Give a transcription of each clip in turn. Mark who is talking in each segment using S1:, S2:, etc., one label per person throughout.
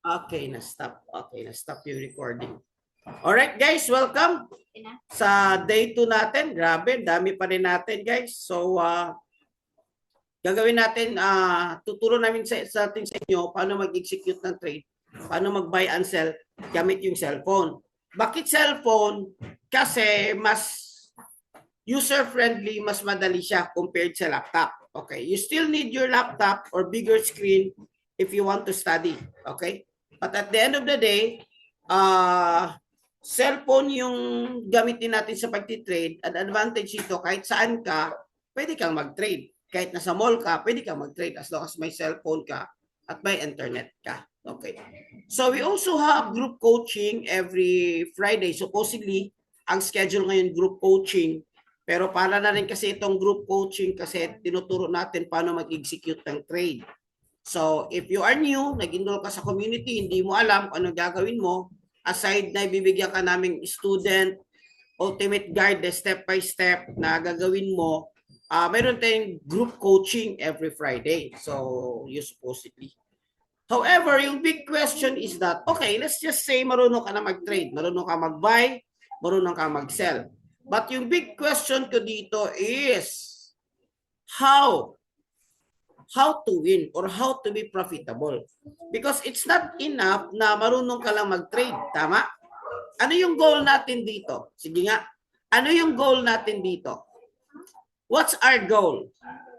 S1: Okay, na-stop. Okay, na-stop yung recording. Alright guys, welcome sa day 2 natin. Grabe, dami pa rin natin guys. So, gagawin natin, tuturo namin sa atin sa inyo paano mag-execute ng trade, paano mag-buy and sell gamit yung cellphone. Bakit cellphone? Kasi mas user-friendly, mas madali siya compared sa laptop. Okay, you still need your laptop or bigger screen if you want to study. Okay? But at the end of the day, cellphone yung gamitin natin sa pagtitrade. An advantage ito, kahit saan ka, pwede kang mag-trade. Kahit nasa mall ka, pwede kang mag-trade as long as may cellphone ka at may internet ka. Okay. So we also have group coaching every Friday. Supposedly, ang schedule ngayon group coaching. Pero para na rin kasi itong group coaching kasi tinuturo natin paano mag-execute ng trade. So, if you are new, nag-enroll ka sa community, hindi mo alam kung ano gagawin mo, aside na ibibigyan ka naming student, ultimate guide, step by step na gagawin mo, mayroon tayong group coaching every Friday. So, you supposedly. However, yung big question is that, okay, let's just say marunong ka na mag-trade, marunong ka mag-buy, marunong ka mag-sell. But yung big question ko dito is, how to win or how to be profitable. Because it's not enough na marunong ka lang mag-trade. Tama? Ano yung goal natin dito? Sige nga. Ano yung goal natin dito? What's our goal?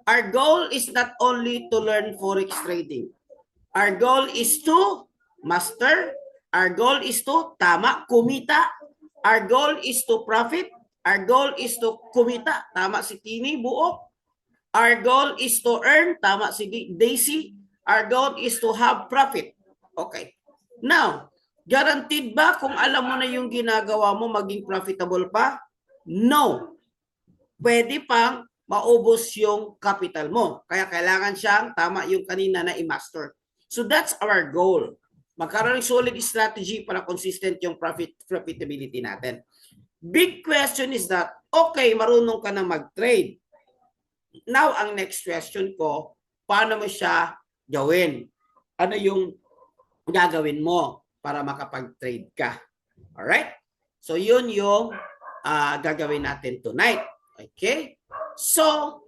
S1: Our goal is not only to learn forex trading. Our goal is to master. Our goal is to tama, kumita. Our goal is to profit. Our goal is to kumita. Tama si Tini, buo. Our goal is to earn, tama si Daisy. Our goal is to have profit. Okay. Now, guaranteed ba kung alam mo na yung ginagawa mo maging profitable pa? No. Pwede pang maubos yung capital mo. Kaya kailangan siyang tama yung kanina na i-master. So that's our goal. Magkaroon ng solid strategy para consistent yung profitability natin. Big question is that, okay, marunong ka na mag-trade. Now, ang next question ko, paano mo siya gawin? Ano yung gagawin mo para makapag-trade ka? Alright? So, yun yung gagawin natin tonight. Okay? So,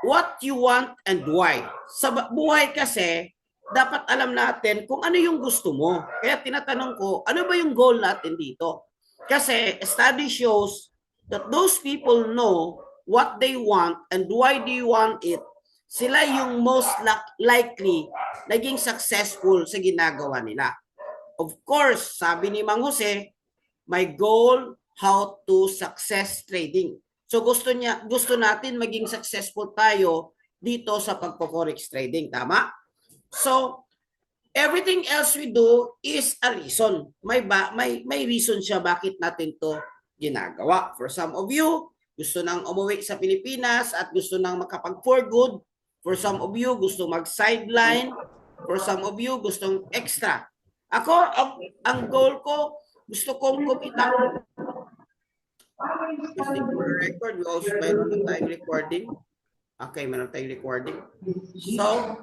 S1: what you want and why? Sa buhay kasi, dapat alam natin kung ano yung gusto mo. Kaya tinatanong ko, ano ba yung goal natin dito? Kasi study shows that those people know what they want and why do you want it, sila yung most likely naging successful sa ginagawa nila. Of course, sabi ni Mang Jose, my goal, how to success trading. So gusto natin maging successful tayo dito sa pagpo-forex trading, tama? So everything else we do is a reason. May reason siya bakit natin to ginagawa. For some of you, gusto nang umuwi sa Pilipinas at gusto nang makapag-for good. For some of you, gusto mag-sideline. For some of you, gustong extra. Ako, ang goal ko, gusto kong kumita. Record, we also mayroon na tayong recording. Okay, mayroon tayong recording. So,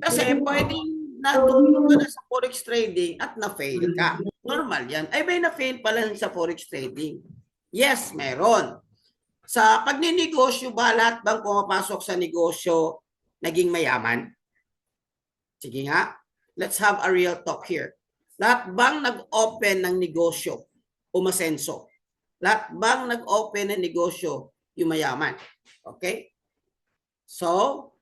S1: kasi pwedeng natulog ka na sa forex trading at na-fail ka. Normal yan. Ay, may na-fail pala sa forex trading. Yes, meron. Sa pagninegosyo ba, lahat bang pumapasok sa negosyo naging mayaman? Sige nga, let's have a real talk here. Lahat bang nag-open ng negosyo umasenso? Lahat bang nag-open ng negosyo yung mayaman? Okay? So,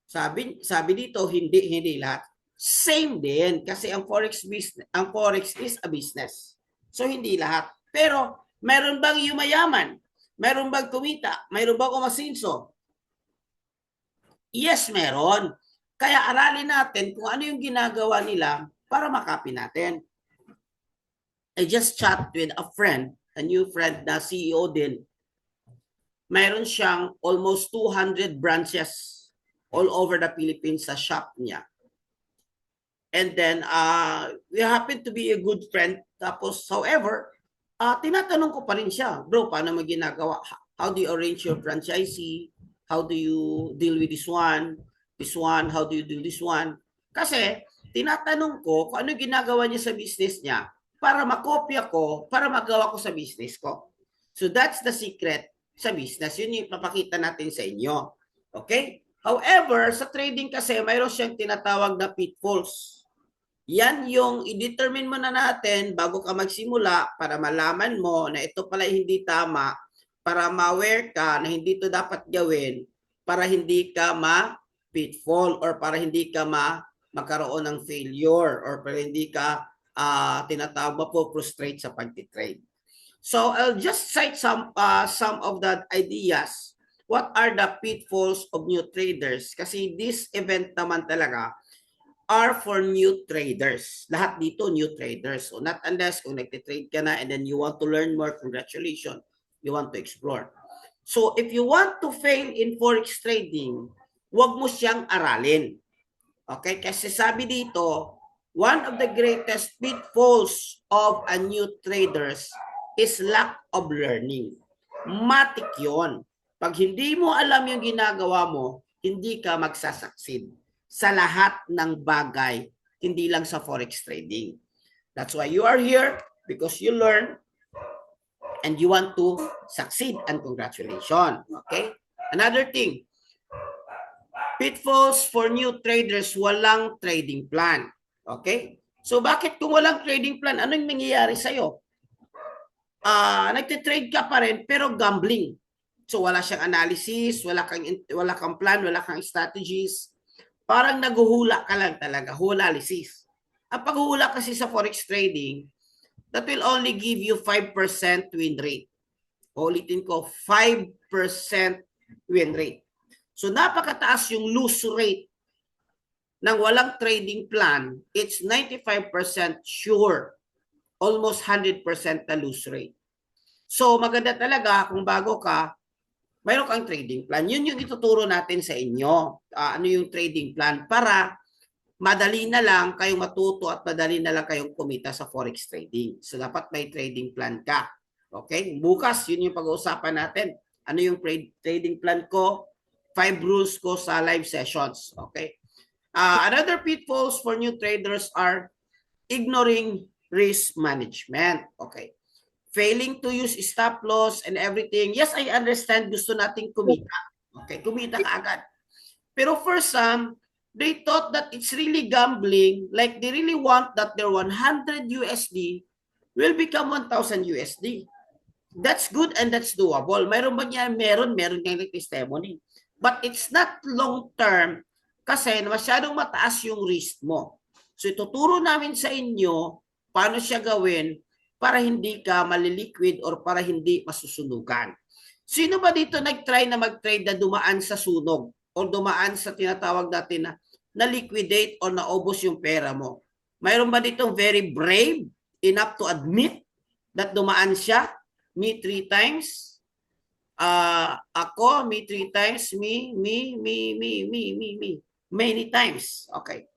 S1: sabi dito, hindi lahat. Same din kasi ang forex is a business. So, hindi lahat. Pero, meron bang yung mayaman? Meron bang kumita? Meron bang umasinso? Yes, meron. Kaya aralin natin kung ano yung ginagawa nila para makapi natin. I just chat with a friend, a new friend na CEO din. Mayroon siyang almost 200 branches all over the Philippines sa shop niya. And then, we happen to be a good friend. Tapos, however, tinatanong ko pa rin siya, bro, paano mo ginagawa? How do you arrange your franchisee? How do you deal with this one? This one, how do you do this one? Kasi, tinatanong ko kung ano ginagawa niya sa business niya para makopya ko, para magawa ko sa business ko. So that's the secret sa business. Yun yung papakita natin sa inyo. Okay? However, sa trading kasi, mayroon siyang tinatawag na pitfalls. Yan yung i-determine mo na natin bago ka magsimula para malaman mo na ito pala hindi tama, para ma-aware ka na hindi ito dapat gawin, para hindi ka ma-pitfall or para hindi ka magkaroon ng failure or para hindi ka tinatawag ma-frustrate sa pag-trade. So I'll just cite some of the ideas. What are the pitfalls of new traders? Kasi this event naman talaga are for new traders. Lahat dito new traders. So not unless kung nagtitrade ka na and then you want to learn more, congratulations, you want to explore. So if you want to fail in forex trading, huwag mo siyang aralin. Okay? Kasi sabi dito, one of the greatest pitfalls of a new traders is lack of learning. Matik yun. Pag hindi mo alam yung ginagawa mo, hindi ka magsasucceed sa lahat ng bagay, hindi lang sa forex trading. That's why you are here, because you learn and you want to succeed, and congratulations. Okay? Another thing, pitfalls for new traders, walang trading plan. Okay? So bakit kung walang trading plan, ano yung nangyayari sa'yo? Nagtitrade ka pa rin pero gambling. So wala siyang analysis, wala kang plan, wala kang strategies. Parang naguhula ka lang talaga, hulalysis. Ang paghuhula kasi sa forex trading, that will only give you 5% win rate. Ulitin ko, 5% win rate. So napakataas yung lose rate ng walang trading plan. It's 95% sure. Almost 100% na lose rate. So maganda talaga kung bago ka, mayroon kang trading plan. Yun yung ituturo natin sa inyo. Ano yung trading plan para madali na lang kayong matuto at madali na lang kayong kumita sa forex trading. So dapat may trading plan ka. Okay? Bukas, yun yung pag-uusapan natin. Ano yung trading plan ko? 5 rules ko sa live sessions. Okay? Another pitfalls for new traders are ignoring risk management. Okay? Failing to use stop loss and everything. Yes, I understand. Gusto nating kumita. Okay, kumita ka agad. Pero for some, they thought that it's really gambling. Like they really want that their 100 USD will become 1,000 USD. That's good and that's doable. Mayroon ba niya? Meron nga yung testimony. But it's not long term kasi masyadong mataas yung risk mo. So ituturo namin sa inyo paano siya gawin para hindi ka maliliquid or para hindi masusunugan. Sino ba dito nag-try na mag-trade na dumaan sa sunog o dumaan sa tinatawag natin na liquidate o naubos yung pera mo? Mayroon ba dito very brave enough to admit that dumaan siya? Me 3 times. Ako, me 3 times. Me. Many times. Okay.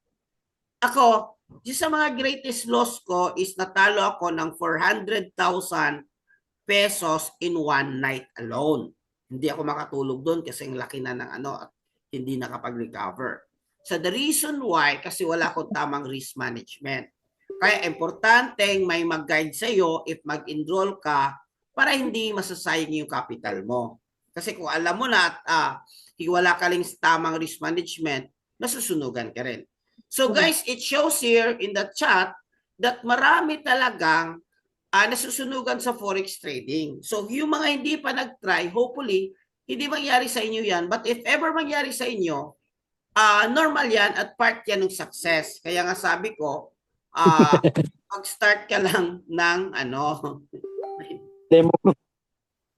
S1: Ako, sa mga greatest loss ko is natalo ako ng 400,000 pesos in one night alone. Hindi ako makatulog doon kasi ang laki na ng at hindi nakapag-recover. So the reason why, kasi wala akong tamang risk management. Kaya importanteng may mag-guide sa iyo if mag-enroll ka para hindi masasayang yung capital mo. Kasi kung alam mo na at wala ka rin tamang risk management, nasusunugan ka rin. So guys, it shows here in the chat that marami talagang nasusunugan sa forex trading. So yung mga hindi pa nag-try, hopefully, hindi mangyari sa inyo yan. But if ever mangyari sa inyo, normal yan at part yan ng success. Kaya nga sabi ko, mag-start ka lang ng
S2: Demo.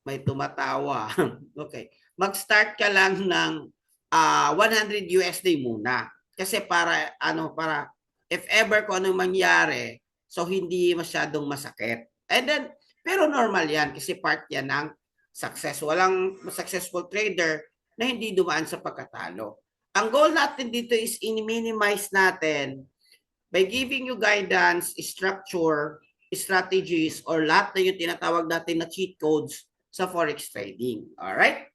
S1: may tumatawa. Okay. Mag-start ka lang ng 100 USD muna. Kasi para if ever kung anong mangyari, so hindi masyadong masakit. And then, pero normal yan kasi part yan ng success. Walang successful trader na hindi dumaan sa pagkatalo. Ang goal natin dito is in-minimize natin by giving you guidance, structure, strategies, or lahat na yung tinatawag natin na cheat codes sa forex trading. Alright?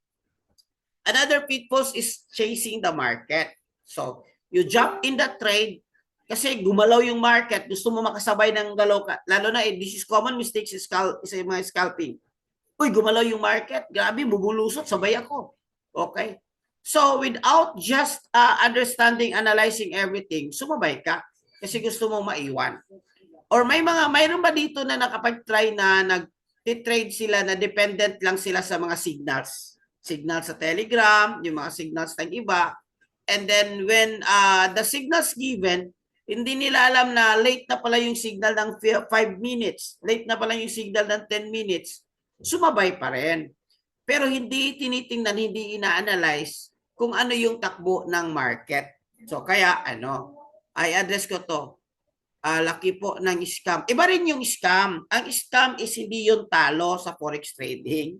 S1: Another pitfall is chasing the market. So, you jump in the trade Kasi gumalaw yung market, gusto mo makasabay ng galaw ka. Lalo na, this is common mistakes sa mga scalping. Uy, gumalaw yung market. Grabe, bubulusot, sabay ako. Okay? So, without just understanding, analyzing everything, sumabay ka. Kasi gusto mong maiwan. Or mayroon ba dito na nakapag-try na nag-trade sila na dependent lang sila sa mga signals? Signal sa Telegram, yung mga signals ng iba. And then when the signals given, hindi nila alam na late na pala yung signal ng 5 minutes, late na pala yung signal ng 10 minutes, sumabay pa rin. Pero hindi tinitingnan, hindi ina-analyze kung ano yung takbo ng market. So kaya I address ko to. Laki po ng scam. Iba rin yung scam. Ang scam is hindi yung talo sa forex trading.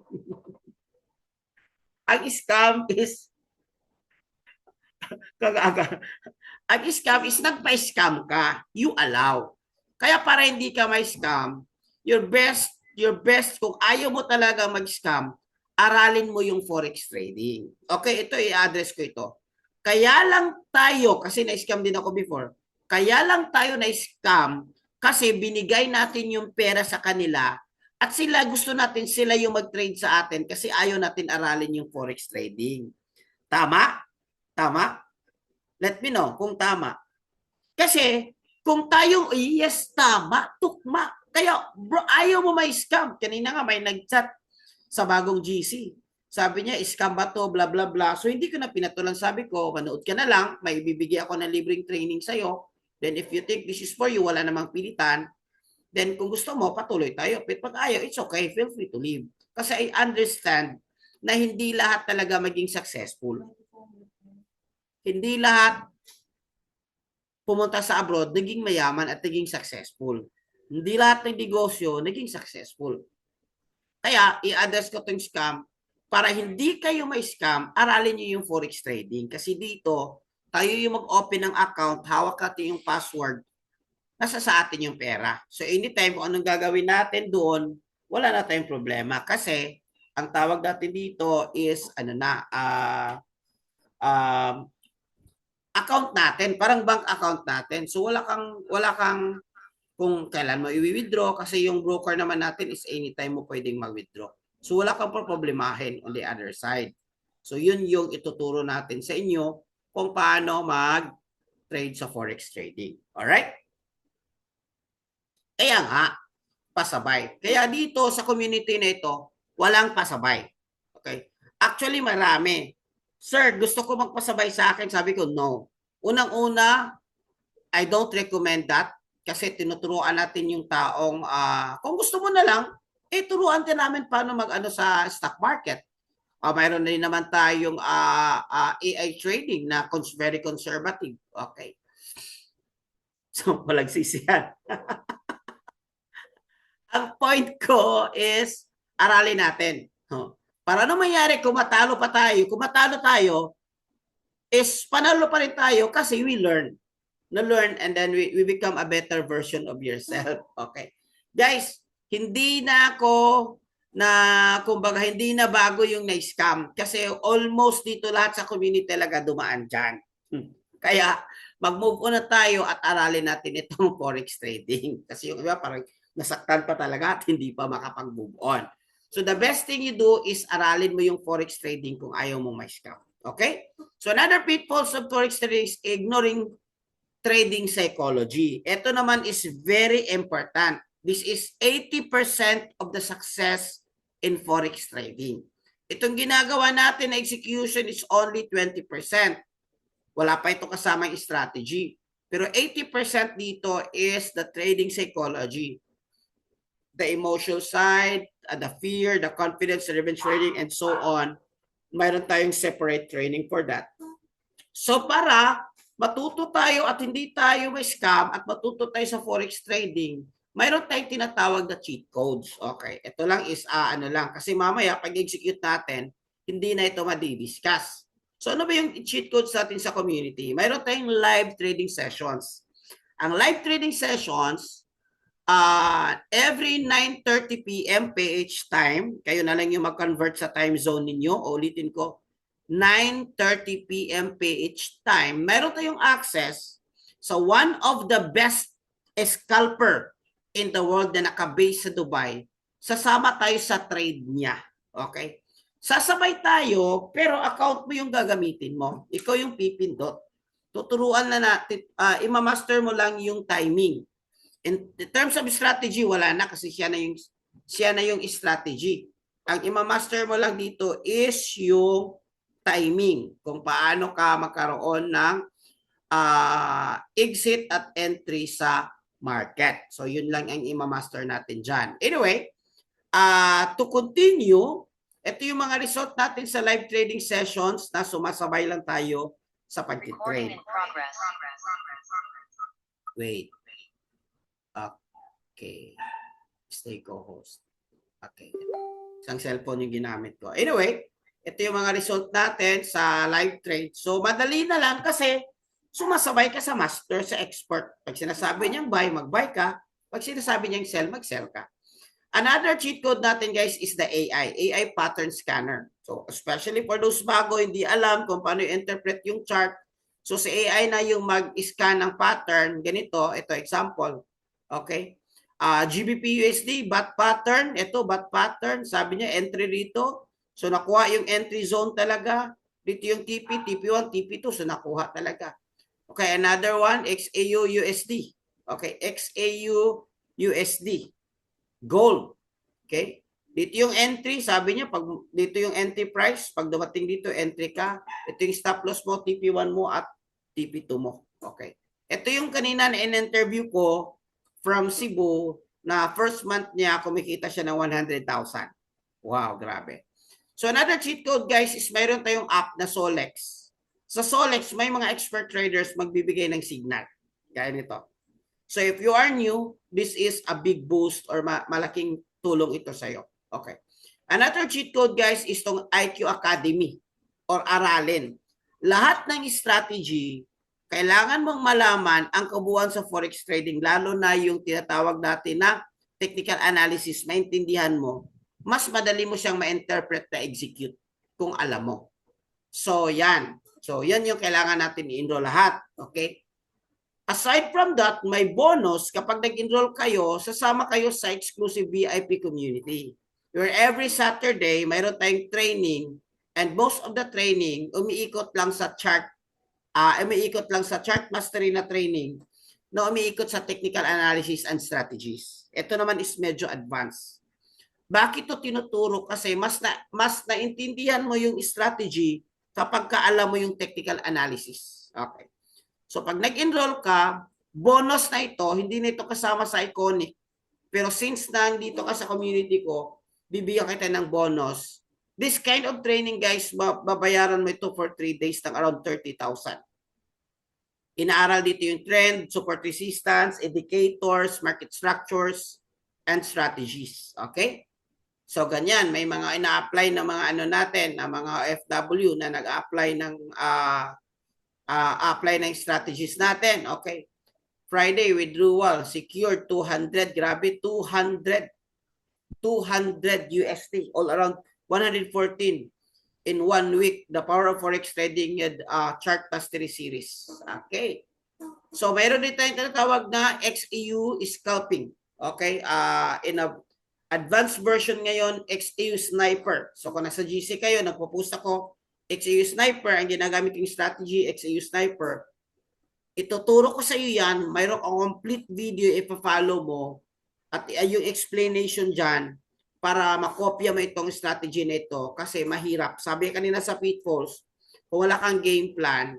S1: Ang scam is ang scam is nagpa-scam ka. You allow. Kaya para hindi ka may scam, your best kung ayaw mo talaga mag-scam, aralin mo yung forex trading. Okay, ito i-address ko ito. Kaya lang tayo, kasi na-scam din ako before, kaya lang tayo na-scam kasi binigay natin yung pera sa kanila at gusto natin sila yung mag-trade sa atin kasi ayaw natin aralin yung forex trading. Tama? Tama? Let me know kung tama. Kasi kung tayong yes, tama, tukma. Kaya bro, ayaw mo may scam. Kanina nga may nag-chat sa bagong GC. Sabi niya, scam ba to, blah, blah, blah. So hindi ko na pinatulan. Sabi ko, manood ka na lang. May bibigay ako ng libreng training sa'yo. Then if you think this is for you, wala namang pilitan. Then kung gusto mo, patuloy tayo. But pag ayaw, it's okay. Feel free to leave. Kasi I understand na hindi lahat talaga maging successful. Hindi lahat pumunta sa abroad, naging mayaman at naging successful. Hindi lahat ng negosyo naging successful. Kaya, i-address ko itong scam para hindi kayo may scam, aralin nyo yung forex trading. Kasi dito, tayo yung mag-open ng account, hawak natin yung password, nasa sa atin yung pera. So, anytime kung anong gagawin natin doon, wala na tayong problema. Kasi, ang tawag natin dito is, account natin, parang bank account natin. So wala kang kung kailan mo i-withdraw kasi yung broker naman natin is anytime mo pwedeng mag-withdraw. So wala kang problemahin on the other side. So yun yung ituturo natin sa inyo kung paano mag-trade sa forex trading. Alright? Kaya nga, pasabay. Kaya dito sa community na ito, walang pasabay. Okay? Actually, marami. Sir, gusto ko magpasabay sa akin. Sabi ko, no. Unang-una, I don't recommend that kasi tinuturuan natin yung taong kung gusto mo na lang, turuan din namin paano mag-ano sa stock market. Mayroon na rin naman tayong AI trading na very conservative. Okay. So, walang sisihan. Ang point ko is, aralin natin. Para ano mangyari, kung matalo tayo, is panalo pa rin tayo kasi we learn. Na-learn and then we become a better version of yourself. Okay. Guys, hindi na hindi na bago yung na-scam. Kasi almost dito lahat sa community talaga dumaan dyan. Kaya, mag-move on na tayo at aralin natin itong forex trading. Kasi yung iba parang nasaktan pa talaga at hindi pa makapag-move on. So the best thing you do is aralin mo yung forex trading kung ayaw mong ma-scam. Okay? So another pitfalls of forex trading is ignoring trading psychology. Ito naman is very important. This is 80% of the success in forex trading. Itong ginagawa natin na execution is only 20%. Wala pa ito kasama yung strategy. Pero 80% dito is the trading psychology. The emotional side, the fear, the confidence, the revenge trading, and so on. Mayroon tayong separate training for that. So para matuto tayo at hindi tayo ma-scam at matuto tayo sa forex trading, mayroon tayong tinatawag na cheat codes. Okay, ito lang is kasi mamaya pag-execute natin, hindi na ito madi-discuss. So ano ba yung cheat codes natin sa community? Mayroon tayong live trading sessions. Ang live trading sessions, every 9:30 p.m. PH time, kayo na lang yung mag-convert sa time zone ninyo. Ulitin ko, 9:30 p.m. PH time, meron tayong access So one of the best scalper in the world na nakabase sa Dubai, sasama tayo sa trade niya. Okay? Sasabay tayo, pero account mo yung gagamitin mo. Ikaw yung pipindot. Tuturuan na natin, imamaster mo lang yung timing. In terms of strategy, wala na kasi siya na yung strategy. Ang imamaster mo lang dito is yung timing, kung paano ka magkaroon ng exit at entry sa market. So yun lang ang imamaster natin dyan. Anyway, to continue, ito yung mga result natin sa live trading sessions na sumasabay lang tayo sa pag-trade. Wait. Okay. Stay co-host. Okay. Isang cellphone yung ginamit ko. Anyway, ito yung mga result natin sa live trade. So, madali na lang kasi sumasabay ka sa master, sa expert. Pag sinasabi niyang buy, mag-buy ka. Pag sinasabi niyang sell, mag-sell ka. Another cheat code natin, guys, is the AI pattern scanner. So, especially for those bago, hindi alam kung paano i-interpret yung chart. So, si AI na yung mag-scan ng pattern. Ganito, ito example. Okay? GBP USD, BAT pattern. Ito, BAT pattern. Sabi niya, entry rito. So, nakuha yung entry zone talaga. Dito yung TP, TP1, TP2. So, nakuha talaga. Okay, another one, XAU USD. Okay, XAU USD. Gold. Okay? Dito yung entry, sabi niya, pag dito yung entry price, pag dumating dito, entry ka. Ito yung stop loss mo, TP1 mo at TP2 mo. Okay. Ito yung kanina na in-interview ko from Cebu na first month niya, kumikita siya ng 100,000. Wow, grabe. So another cheat code, guys, is mayroon tayong app na Solex. Sa Solex, may mga expert traders magbibigay ng signal. Gaya nito. So if you are new, this is a big boost or malaking tulong ito sa'yo. Okay. Another cheat code, guys, is tong IQ Academy or aralin. Lahat ng strategy, kailangan mong malaman ang kabuuan sa forex trading, lalo na yung tinatawag natin na technical analysis, maintindihan mo, mas madali mo siyang ma-interpret na execute kung alam mo. So, yan. So, yan yung kailangan natin i-enroll lahat. Okay? Aside from that, may bonus kapag nag-enroll kayo, sasama kayo sa exclusive VIP community. Where every Saturday, mayroon tayong training and most of the training, umiikot lang sa chart mastery na training na umiikot sa technical analysis and strategies. Ito naman is medyo advanced. Bakit ito tinuturo? Kasi mas naintindihan mo yung strategy kapag alam mo yung technical analysis. Okay. So pag nag-enroll ka, bonus na ito, hindi na ito kasama sa Iconic. Pero since nandito ka sa community ko, bibigyan kita ng bonus. This kind of training, guys, babayaran mo ito for 3 days ng around 30,000. Inaaral dito yung trend, support resistance, indicators, market structures, and strategies. Okay? So ganyan, may mga ina-apply na mga natin, na mga FW na nag-apply ng apply ng strategies natin. Okay. Friday withdrawal, secured 200, grabe 200 USD, all around 114 in 1 week. The Power of Forex Trading Chart Mastery Series. Okay. So mayroon din tayong tinatawag na XAU Scalping. Okay. In a advanced version ngayon, XAU Sniper. So kung nasa GC kayo, nagpo-post ako, XAU Sniper, ang ginagamit yung strategy, XAU Sniper. Ituturo ko sa iyo yan, mayroon akong complete video ipa-follow mo at yung explanation dyan para makopya mo itong strategy na ito kasi mahirap. Sabi kanina sa Pitfalls, kung wala kang game plan,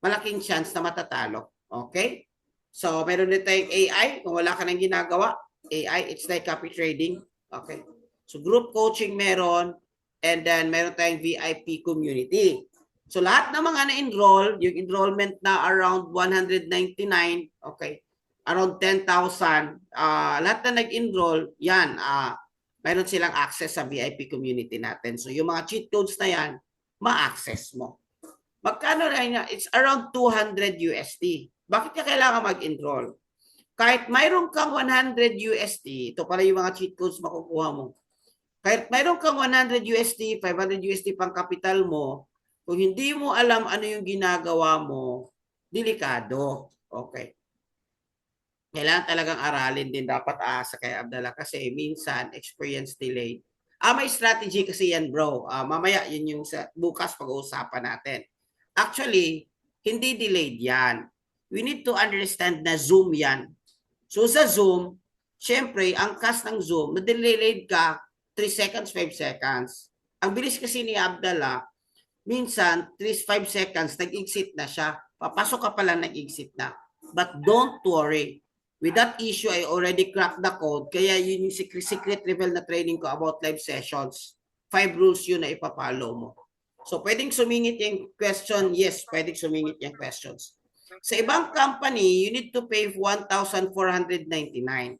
S1: malaking chance na matatalo. Okay? So, mayroon din tayong AI. Kung wala ka nang ginagawa, AI, it's like copy trading. Okay? So, group coaching meron. And then, meron tayong VIP community. So, lahat ng mga na-enroll, yung enrollment na around 199, okay, around 10,000, lahat na nag-enroll, yan, meron silang access sa VIP community natin. So, yung mga cheat codes na yan, ma-access mo. Magkano na yun? It's around 200 USD. Bakit ka kailangan mag-enroll? Kahit mayroon kang 100 USD, ito pala yung mga cheat codes makukuha mo. Kahit mayroon kang 100 USD, 500 USD pang kapital mo, kung hindi mo alam ano yung ginagawa mo, delikado. Okay. Kailangan talagang aralin din dapat sa kay Abdallah kasi minsan experience delayed. May strategy kasi yan bro. Mamaya yun yung bukas pag-uusapan natin. Actually, hindi delayed yan. We need to understand na Zoom yan. So sa Zoom, syempre, ang cast ng Zoom, na-delayed ka 3 seconds, 5 seconds. Ang bilis kasi ni Abdallah, minsan 3-5 seconds, nag-exit na siya. Papasok ka pala, nag-exit na. But don't worry. With that issue, I already cracked the code. Kaya yun yung secret level na training ko about live sessions. 5 rules yun na ipapalo mo. So, pwedeng sumingit yung question? Yes, pwedeng sumingit yung questions. Sa ibang company, you need to pay 1,499. 179,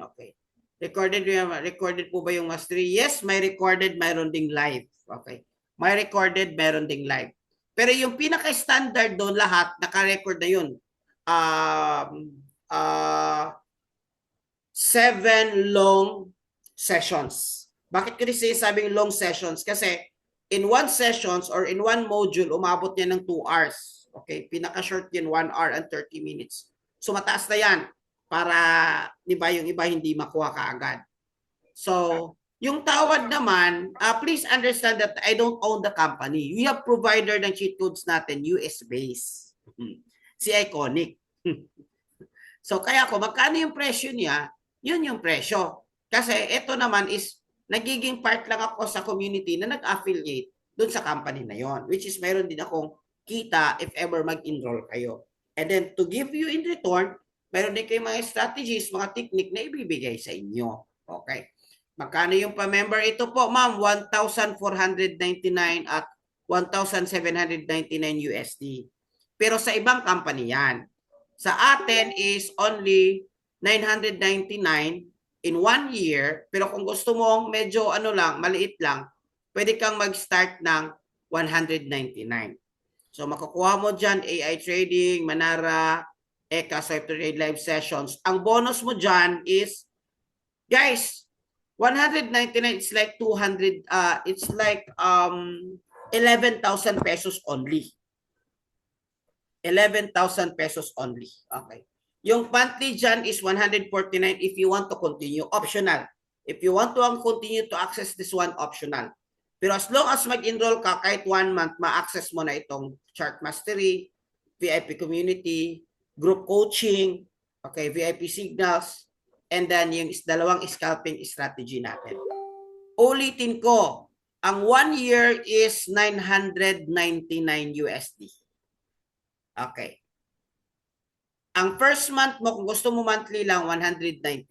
S1: okay. Recorded po ba yung mastery? Yes, may recorded, mayroon ding live. Okay. May recorded, mayroon ding live. Pero yung pinaka-standard doon lahat, naka-record na yun. 7 long sessions. Bakit ko sabing long sessions? Kasi in one sessions or in one module, umabot niya ng 2 hours. Okay, pinaka-short yun, 1 hour and 30 minutes. So mataas na yan para, di ba, yung iba hindi makuha kaagad. So, yung tawad naman, please understand that I don't own the company. We have provider ng cheat codes natin, US-based. Si Iconic. So, kaya ko, magkano yung presyo niya, yun yung presyo. Kasi ito naman is, nagiging part lang ako sa community na nag-affiliate dun sa company na yon, which is mayroon din akong kita if ever mag-enroll kayo. And then, to give you in return, mayroon din kayo mga strategies, mga technique na ibibigay sa inyo. Okay. Magkano yung pa-member? Ito po, ma'am, 1,499 at 1,799 USD. Pero sa ibang company yan. Sa atin is only 999 in 1 year. Pero kung gusto mong medyo lang, maliit lang, pwede kang mag-start ng 199. So makukuha mo dyan AI trading, Manara, Eka, Swipe to Trade live sessions. Ang bonus mo dyan is, guys, 199, it's like 200, it's like 11,000 pesos only. 11,000 pesos only. Okay. Yung monthly dyan is 149 if you want to continue. Optional. If you want to continue to access this one, optional. Pero as long as mag-enroll ka, kahit 1 month, ma-access mo na itong chart mastery, VIP community, group coaching, okay, VIP signals, and then yung dalawang scalping strategy natin. Ulitin ko, ang 1 year is 999 USD. Okay. Ang first month mo, kung gusto mo monthly lang, 199.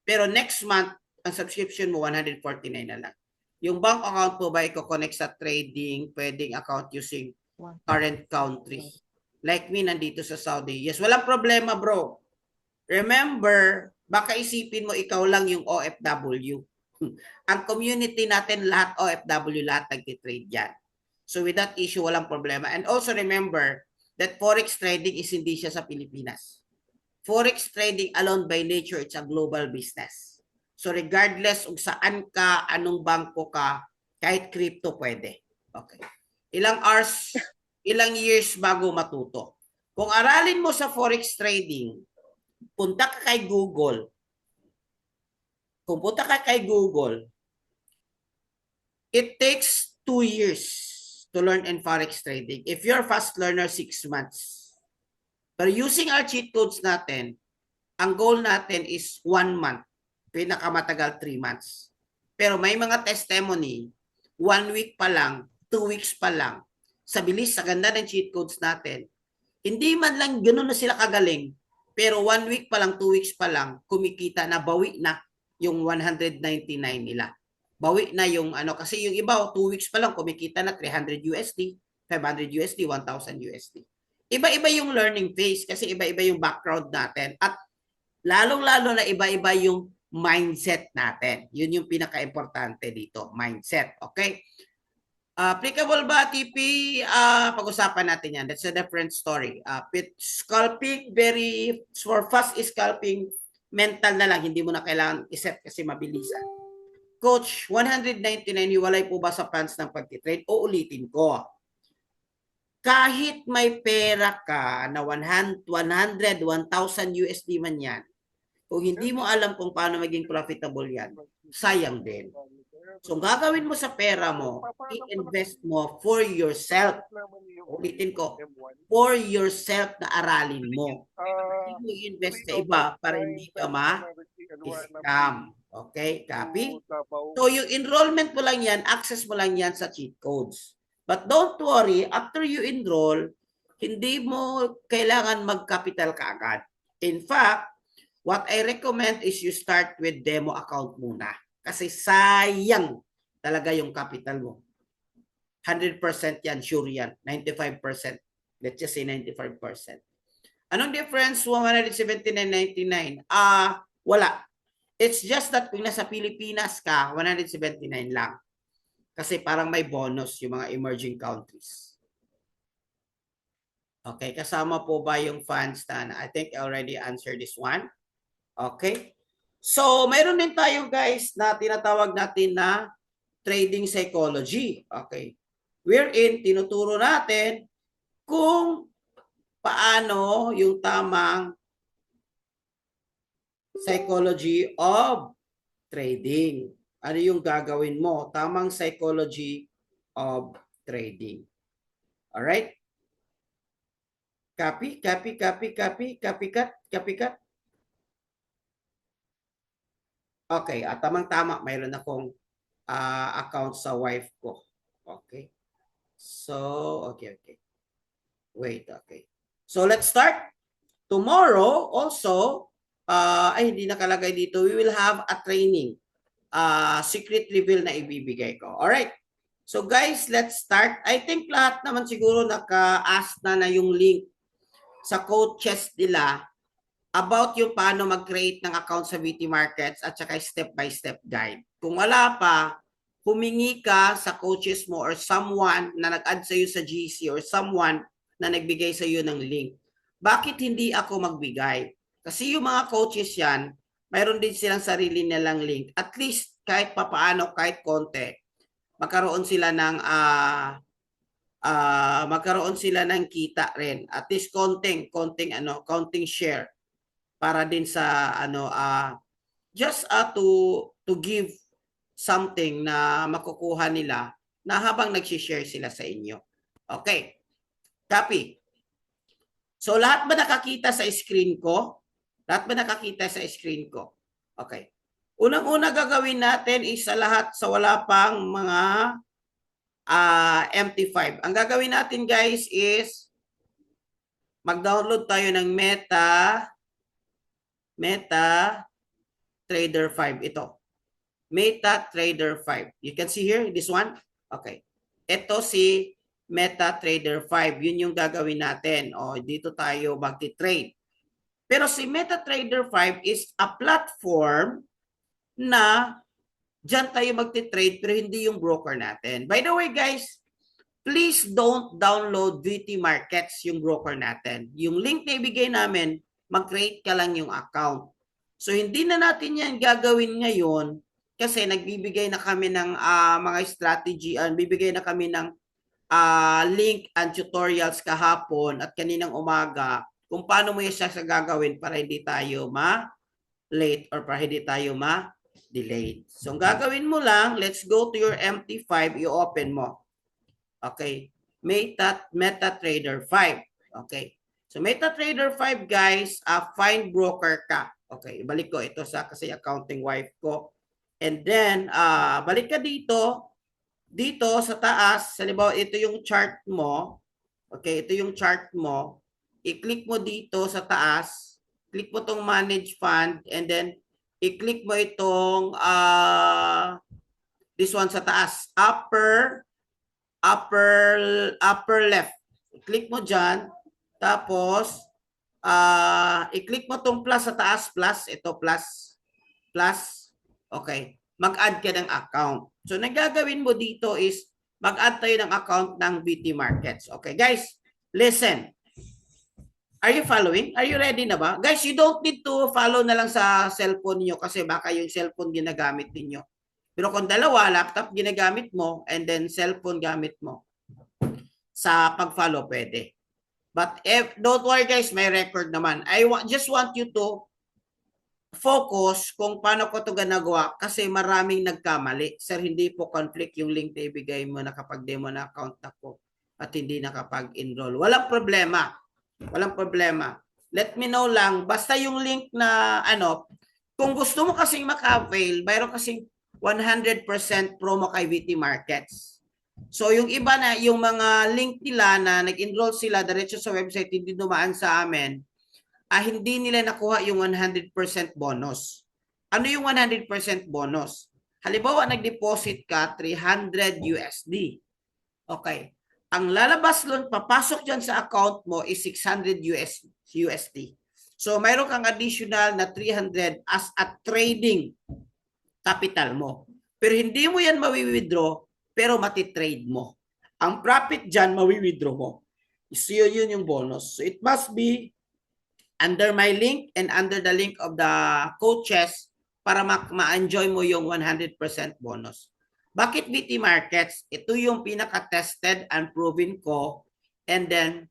S1: Pero next month, ang subscription mo, 149 na lang. Yung bank account mo ba i-connect sa trading, pwedeng account using current country. Like me, nandito sa Saudi. Yes, walang problema, bro. Remember, baka isipin mo ikaw lang yung OFW. Ang community natin, lahat OFW, lahat nagtitrade yan. So with that issue, walang problema. And also remember that Forex trading is hindi siya sa Pilipinas. Forex trading alone by nature, it's a global business. So regardless kung saan ka, anong bangko ka, kahit crypto pwede. Okay. Ilang hours, ilang years bago matuto. Kung aralin mo sa Forex trading, punta ka kay Google. Kung punta ka kay Google, it takes 2 years to learn in Forex trading. If you're a fast learner, 6 months. Pero using our cheat codes natin, ang goal natin is 1 month. Pinakamatagal 3 months. Pero may mga testimony, 1 week pa lang, 2 weeks pa lang, sa bilis, sa ganda ng cheat codes natin, hindi man lang gano'n na sila kagaling, pero 1 week pa lang, 2 weeks pa lang, kumikita na, bawi na yung 199 nila. Bawi na yung kasi yung iba 2 weeks pa lang kumikita na 300 USD, 500 USD, 1,000 USD. Iba-iba yung learning phase kasi iba-iba yung background natin at lalong-lalo na iba-iba yung mindset natin. Yun yung pinaka-importante dito, mindset. Okay? Applicable ba TP? Pag-usapan natin yan. That's a different story. Scalping, for fast scalping, mental na lang. Hindi mo na kailangan iset kasi mabilisan. Coach, 199, hiwalay po ba sa plans ng pagtitrade? O ulitin ko. kahit may pera ka na 100, 1,000 USD man yan, kung hindi mo alam kung paano maging profitable yan, sayang din. So, gagawin mo sa pera mo, i-invest mo for yourself. Ulitin ko, for yourself na aralin mo. Hindi mo i-invest sa iba para hindi ka ma-scam. Okay? Copy? So, yung enrollment mo lang yan, access mo lang yan sa cheat codes. But don't worry, after you enroll, hindi mo kailangan mag-capital kaagad. In fact, what I recommend is you start with demo account muna. Kasi sayang talaga yung capital mo. 100% yan, sure yan. 95%. Let's just say 95%. Anong difference 179.99? Wala. It's just that kung nasa Pilipinas ka, 179 lang. Kasi parang may bonus yung mga emerging countries. Okay, kasama po ba yung funds na? I think I already answered this one. Okay. So, mayroon din tayo guys na tinatawag natin na trading psychology. Okay. Wherein, tinuturo natin kung paano yung tamang psychology of trading. Ano yung gagawin mo? Tamang psychology of trading. Alright? Copy, copy, copy, copy, copy cut, copy cut. Okay, tamang-tama. Mayroon akong account sa wife ko. Okay. So, okay. Wait, okay. So, let's start. Tomorrow, also, hindi nakalagay dito, we will have a training. Secret reveal na ibibigay ko. Alright. So, guys, let's start. I think lahat naman siguro naka-ask na yung link sa coaches nila about yung paano mag-create ng account sa VT Markets at saka step-by-step guide. Kung wala pa, humingi ka sa coaches mo or someone na nag-add sa iyo sa GC or someone na nagbigay sa iyo ng link. Bakit hindi ako magbigay? Kasi yung mga coaches yan, mayroon din silang sarili nilang link. At least kahit papaano, kahit konti, magkaroon sila ng kita rin. At least counting share para din sa just to give something na makukuha nila na habang nag-share sila sa inyo. Okay. Copy. So lahat ba nakakita sa screen ko? Lahat ba nakakita sa screen ko? Okay. Unang-una gagawin natin is sa lahat sa wala pang mga MT5. Ang gagawin natin guys is mag-download tayo ng MetaTrader 5. Ito. MetaTrader 5. You can see here, this one. Okay. Ito si MetaTrader 5. Yun yung gagawin natin. O, dito tayo magti-trade. Pero si MetaTrader 5 is a platform na dyan tayo magti-trade pero hindi yung broker natin. By the way guys, please don't download VT Markets, yung broker natin. Yung link na ibigay namin, mag-create ka lang yung account. So hindi na natin yan gagawin ngayon kasi nagbibigay na kami ng mga strategy, bibigay na kami ng link and tutorials kahapon at kaninang umaga kung paano mo yan siya gagawin para hindi tayo ma-late or para hindi tayo ma-delayed. So, ang gagawin mo lang, let's go to your MT5, i-open mo. Okay. MetaTrader 5. Okay. So, MetaTrader 5, guys, find broker ka. Okay. Ibalik ko ito kasi accounting wife ko. And then, balik ka dito sa taas. Halimbawa, ito yung chart mo. Okay. Ito yung chart mo. I-click mo dito sa taas. Click mo tong manage fund. And then, i-click mo itong this one sa taas. Upper left. I-click mo dyan. Tapos, i-click mo tong plus sa taas. Plus. Ito plus. Okay. Mag-add ka ng account. So, nagagawin mo dito is mag-add tayo ng account ng VT Markets. Okay, guys. Listen. Are you following? Are you ready na ba? Guys, you don't need to follow na lang sa cellphone niyo kasi baka yung cellphone ginagamit niyo. Pero kung dalawa, laptop ginagamit mo and then cellphone gamit mo. sa pag-follow pwede. But don't worry guys, may record naman. Just want you to focus kung paano ko to ginagawa kasi maraming nagkamali. Sir, hindi po conflict yung link na ibigay mo na kapag demo na account ako at hindi nakapag-enroll. Walang problema. Walang problema. Let me know lang. Basta yung link na kung gusto mo kasing maka-avail, mayroon kasing 100% promo kay VT Markets. So yung iba na, yung mga link nila na nag-enroll sila diretso sa website, hindi dumaan sa amin, hindi nila nakuha yung 100% bonus. Ano yung 100% bonus? Halimbawa, nag-deposit ka 300 USD. Okay. Ang lalabas nun, papasok dyan sa account mo is 600 USD. So, mayroon kang additional na 300 as a trading capital mo. Pero hindi mo yan mawi-withdraw, pero matitrade mo. Ang profit dyan, mawi-withdraw mo. So, yun yung bonus. So, it must be under my link and under the link of the coaches para ma-enjoy mo yung 100% bonus. Bakit VT Markets? Ito yung pinaka-tested and proven ko. And then,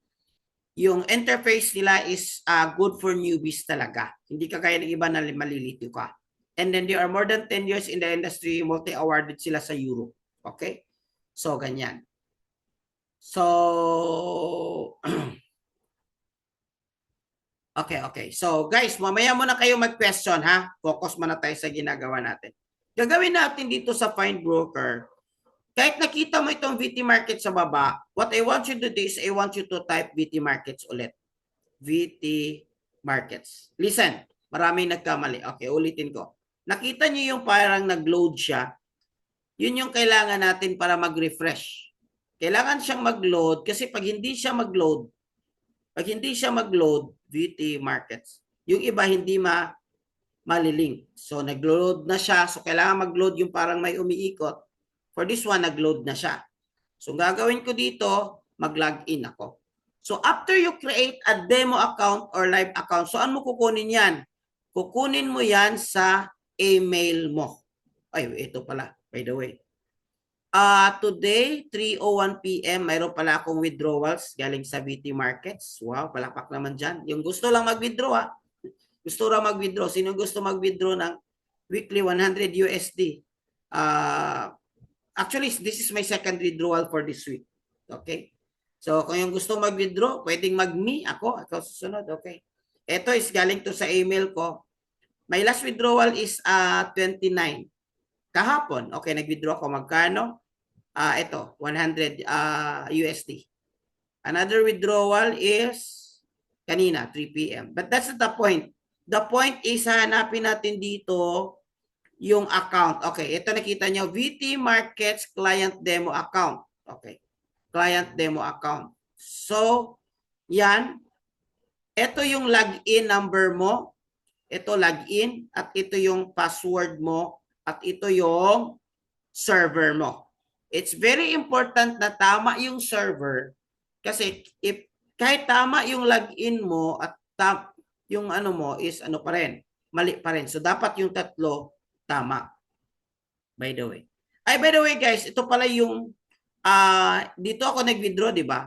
S1: yung interface nila is good for newbies talaga. Hindi ka kaya ng iba na malilito ka. And then, they are more than 10 years in the industry. Multi-awarded sila sa Europe. Okay? So, ganyan. So, Okay. So, guys, mamaya muna kayo mag-question, ha? Focus muna tayo sa ginagawa natin. Gagawin natin dito sa Find Broker. Kahit nakita mo itong VT Markets sa baba, what I want you to do is I want you to type VT Markets ulit. VT Markets. Listen, maraming nagkamali. Okay, ulitin ko. Nakita niyo yung parang nag-load siya. Yun yung kailangan natin para mag-refresh. Kailangan siyang mag-load kasi pag hindi siya mag-load, VT Markets, yung iba hindi malilink. So, nag-load na siya. So, kailangan mag-load yung parang may umiikot. For this one, nag-load na siya. So, gagawin ko dito, mag-login ako. So, after you create a demo account or live account, so ano kukunin yan? Kukunin mo yan sa email mo. Ay, ito pala, by the way. Today, 3:01 p.m., mayroon pala akong withdrawals galing sa VT Markets. Wow, palakpak naman dyan. Yung gusto lang mag-withdraw, gusto lang mag-withdraw. Sino gusto mag-withdraw ng weekly 100 USD? Actually, this is my second withdrawal for this week. Okay? So, kung yung gusto mag-withdraw, pwedeng mag-me. Ako susunod. Okay? Ito is galing to sa email ko. My last withdrawal is 29. Kahapon. Okay, nag-withdraw ako. Magkano? Ito, 100 USD. Another withdrawal is kanina, 3 p.m. But that's not the point. The point is hanapin natin dito yung account. Okay, ito nakita nyo, VT Markets Client Demo Account. Okay, Client Demo Account. So, yan. Ito yung login number mo. Ito login at ito yung password mo at ito yung server mo. It's very important na tama yung server kasi kahit tama yung login mo at yung ano mo is ano pa rin, mali pa rin. So dapat yung tatlo tama. By the way. By the way guys, ito pala yung dito ako nag-withdraw, di ba?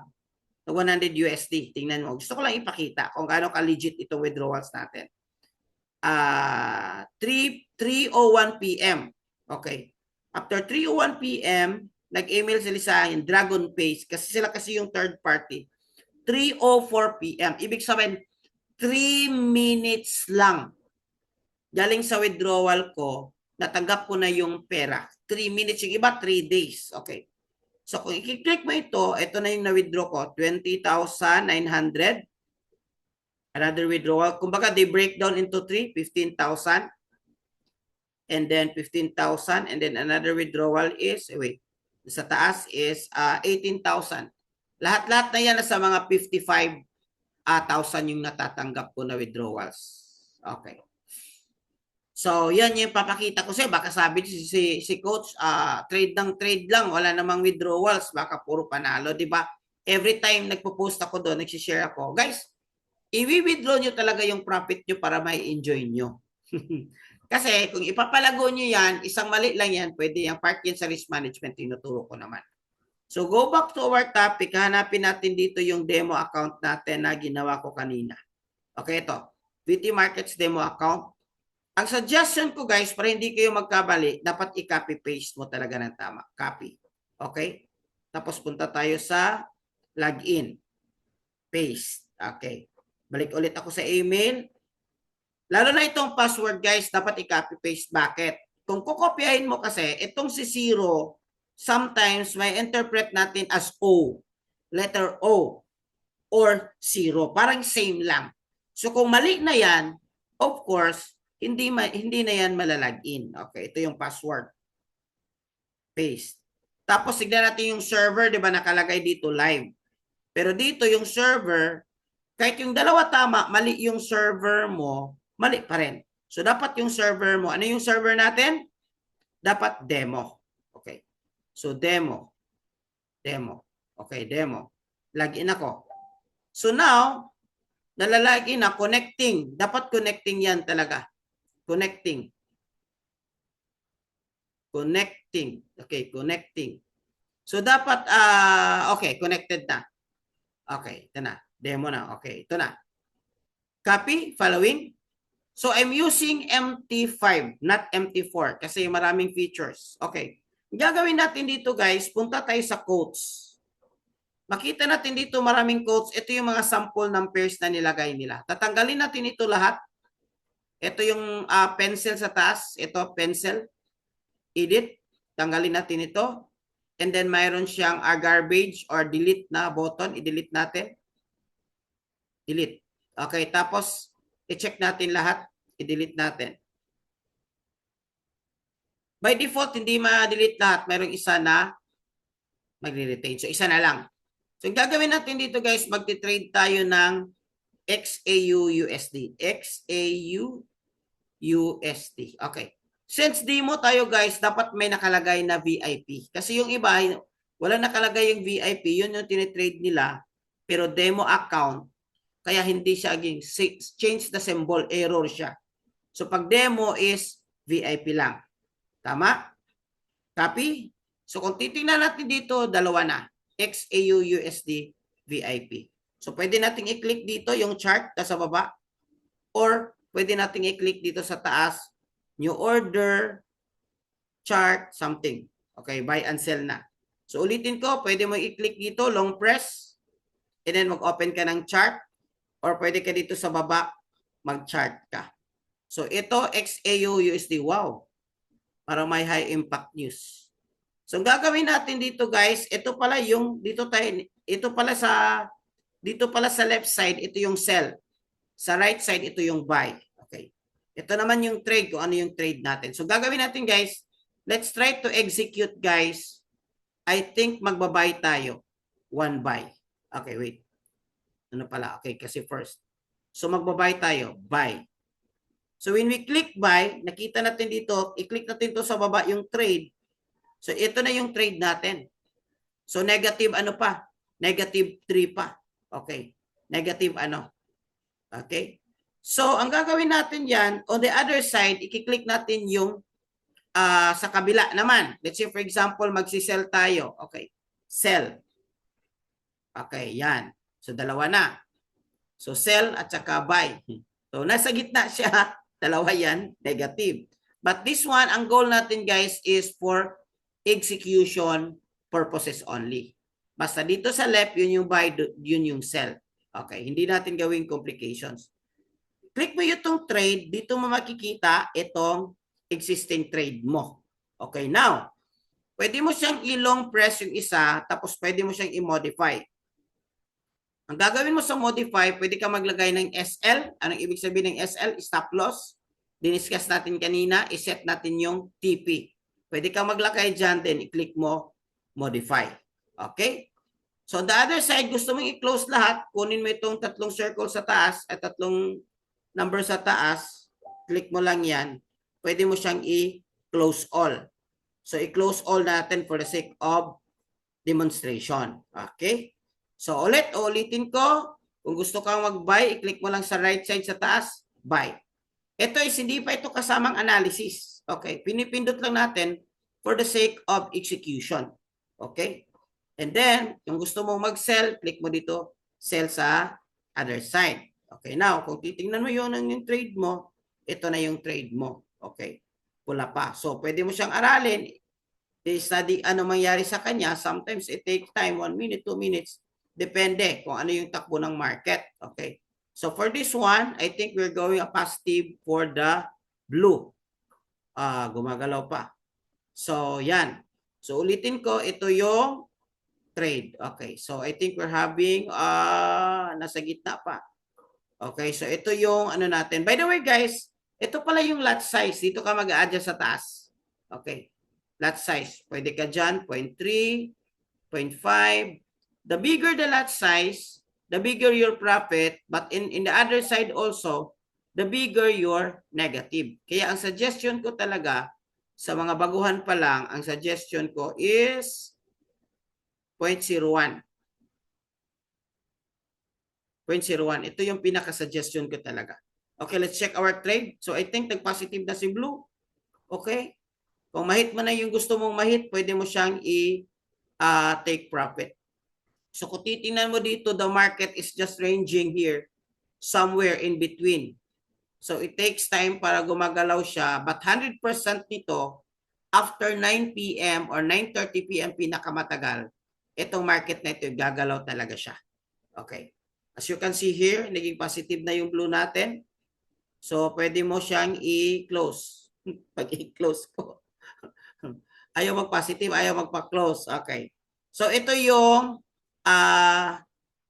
S1: 100 USD. Tingnan mo. Gusto ko lang ipakita kung gaano ka-legit itong withdrawals natin. 3:01 p.m. Okay. After 3:01 p.m., nag-email sila sa akin, Dragon Pace, kasi sila yung third party. 3:04 p.m. Ibig sabihin, 3 minutes lang. Galing sa withdrawal ko, natanggap ko na yung pera. 3 minutes, yung iba 3 days. Okay. So kung i-click mo ito na yung na-withdraw ko, 20,900. Another withdrawal. Kumbaga, they break down into 3, 15,000. And then 15,000. And then another withdrawal is, sa taas is 18,000. Lahat-lahat na yan sa mga 55,000 yung natatanggap ko na withdrawals. Okay. So, yan yung papakita ko sa'yo. Baka sabi si coach, trade lang. Wala namang withdrawals. Baka puro panalo, di ba? Every time nagpo-post ako doon, nagsishare ako. Guys, i-withdraw nyo talaga yung profit nyo para may enjoy nyo. Kasi kung ipapalago nyo yan, isang mali lang yan, pwede yung part yan sa risk management, tinuturo ko naman. So go back to our topic. Hanapin natin dito yung demo account natin na ginawa ko kanina. Okay, ito. VT Markets demo account. Ang suggestion ko guys, para hindi kayo magkabali, dapat i-copy paste mo talaga ng tama. Copy. Okay? Tapos punta tayo sa login. Paste. Okay. Balik ulit ako sa email. Lalo na itong password guys, dapat i-copy paste. Bakit? Kung kukopyahin mo kasi, itong si zero, sometimes may interpret natin as O. Letter O. Or zero. Parang same lang. So kung mali na yan, of course, hindi na yan malalagin. Okay, ito yung password. Paste. Tapos tignan natin yung server, 'di ba nakalagay dito live. Pero dito yung server, kahit yung dalawa tama, mali yung server mo, mali pa rin. So dapat yung server mo, ano yung server natin? Dapat demo. Okay. So demo. Demo. Okay, demo. Login ako. So now, nalalagin na connecting. Dapat connecting yan talaga. Connecting. Connecting. Okay, connecting. So dapat, okay, connected na. Okay, ito na. Demo na. Okay, ito na. Copy, following. So I'm using MT5, not MT4 kasi maraming features. Okay. Gagawin natin dito guys, punta tayo sa quotes. Makita natin dito maraming quotes. Ito yung mga sample ng pairs na nilagay nila. Tatanggalin natin ito lahat. Ito yung pencil sa taas. Ito, pencil. Edit. Tanggalin natin ito. And then mayroon siyang garbage or delete na button. I-delete natin. Delete. Okay, tapos i-check natin lahat. I-delete natin. By default, hindi ma-delete lahat. Mayroong isa na magre-retain. So, isa na lang. So, gagawin natin dito guys, magti-trade tayo ng XAU USD. XAU USD. Okay. Since demo tayo guys, dapat may nakalagay na VIP. Kasi yung iba, wala nakalagay yung VIP. Yun yung tinitrade nila. Pero demo account, kaya hindi siya change the symbol, error siya. So pag demo is VIP lang. Tama? Copy? So kung titingnan natin dito, dalawa na. XAU USD VIP. So pwede nating i-click dito yung chart sa baba. Or pwede nating i-click dito sa taas, new order, chart, something. Okay, buy and sell na. So ulitin ko, pwede mo i-click dito, long press, and then mag-open ka ng chart, or pwede ka dito sa baba, mag-chart ka. So ito, XAU USD, wow. Para may high impact news. So gagawin natin dito guys, ito pala yung, dito pala sa left side, ito yung sell. Sa right side, ito yung buy. Okay. Ito naman yung trade, kung ano yung trade natin. So gagawin natin guys, let's try to execute guys. I think magbabuy tayo. One buy. Okay, wait. Ano pala? Okay, kasi first. So magbabuy tayo. Buy. So when we click buy, nakita natin dito, i-click natin to sa baba yung trade. So ito na yung trade natin. So negative ano pa? Negative 3 pa. Okay. Negative ano? Okay. So ang gagawin natin yan, on the other side, i-click natin yung sa kabila naman. Let's say for example, magsisell tayo. Okay. Sell. Okay, yan. So dalawa na. So sell at saka buy. So nasa gitna siya. Dalawa yan, negative. But this one, ang goal natin guys is for execution purposes only. Basta dito sa left, yun yung buy, yun yung sell. Okay, hindi natin gawing complications. Click mo itong trade, dito mo makikita itong existing trade mo. Okay, now, pwede mo siyang i-long press yung isa, tapos pwede mo siyang i-modify. Ang gagawin mo sa modify, pwede ka maglagay ng SL. Anong ibig sabihin ng SL? Stop loss. Diniscuss natin kanina, iset natin yung TP. Pwede ka maglagay dyan, then i-click mo modify. Okay? So on the other side, gusto mong i-close lahat, kunin mo itong tatlong circle sa taas at tatlong number sa taas, click mo lang yan, pwede mo siyang i-close all. So i-close all natin for the sake of demonstration. Okay? So ulitin ko, kung gusto kang mag-buy, i-click mo lang sa right side sa taas, buy. Ito is hindi pa ito kasamang analysis. Okay? Pinipindot lang natin for the sake of execution. Okay? And then, yung gusto mong mag-sell, click mo dito, sell sa other side. Okay, now, kung titingnan mo yun yung trade mo, ito na yung trade mo. Okay, pula pa. So, pwede mo siyang aralin, i-study ano mangyari sa kanya. Sometimes it takes time, 1 minute, 2 minutes. Depende kung ano yung takbo ng market. Okay, so for this one, I think we're going a positive for the blue. Gumagalaw pa. So, yan. So, ulitin ko, ito yung trade. Okay, so I think we're having nasa gitna pa. Okay, so ito yung ano natin. By the way, guys, ito pala yung lot size. Dito ka mag-a-adjust sa taas. Okay, lot size. Pwede ka dyan, 0.3, 0.5. The bigger the lot size, the bigger your profit. But in the other side also, the bigger your negative. Kaya ang suggestion ko talaga, sa mga baguhan pa lang, ang suggestion ko is 0.01. 0.01. Ito yung pinaka-suggestion ko talaga. Okay, let's check our trade. So, I think nag-positive na si Blue. Okay? Kung mahit mo na yung gusto mong mahit, pwede mo siyang i-take profit. So, kung titingnan mo dito, the market is just ranging here, somewhere in between. So, it takes time para gumagalaw siya. But 100% nito, after 9 p.m. or 9:30 p.m. pinakamatagal, itong market na ito, gagalaw talaga siya. Okay. As you can see here, naging positive na yung blue natin. So, pwede mo siyang i-close. Pag i-close ko. Ayaw mag-positive, ayaw magpa-close. Okay. So, ito yung,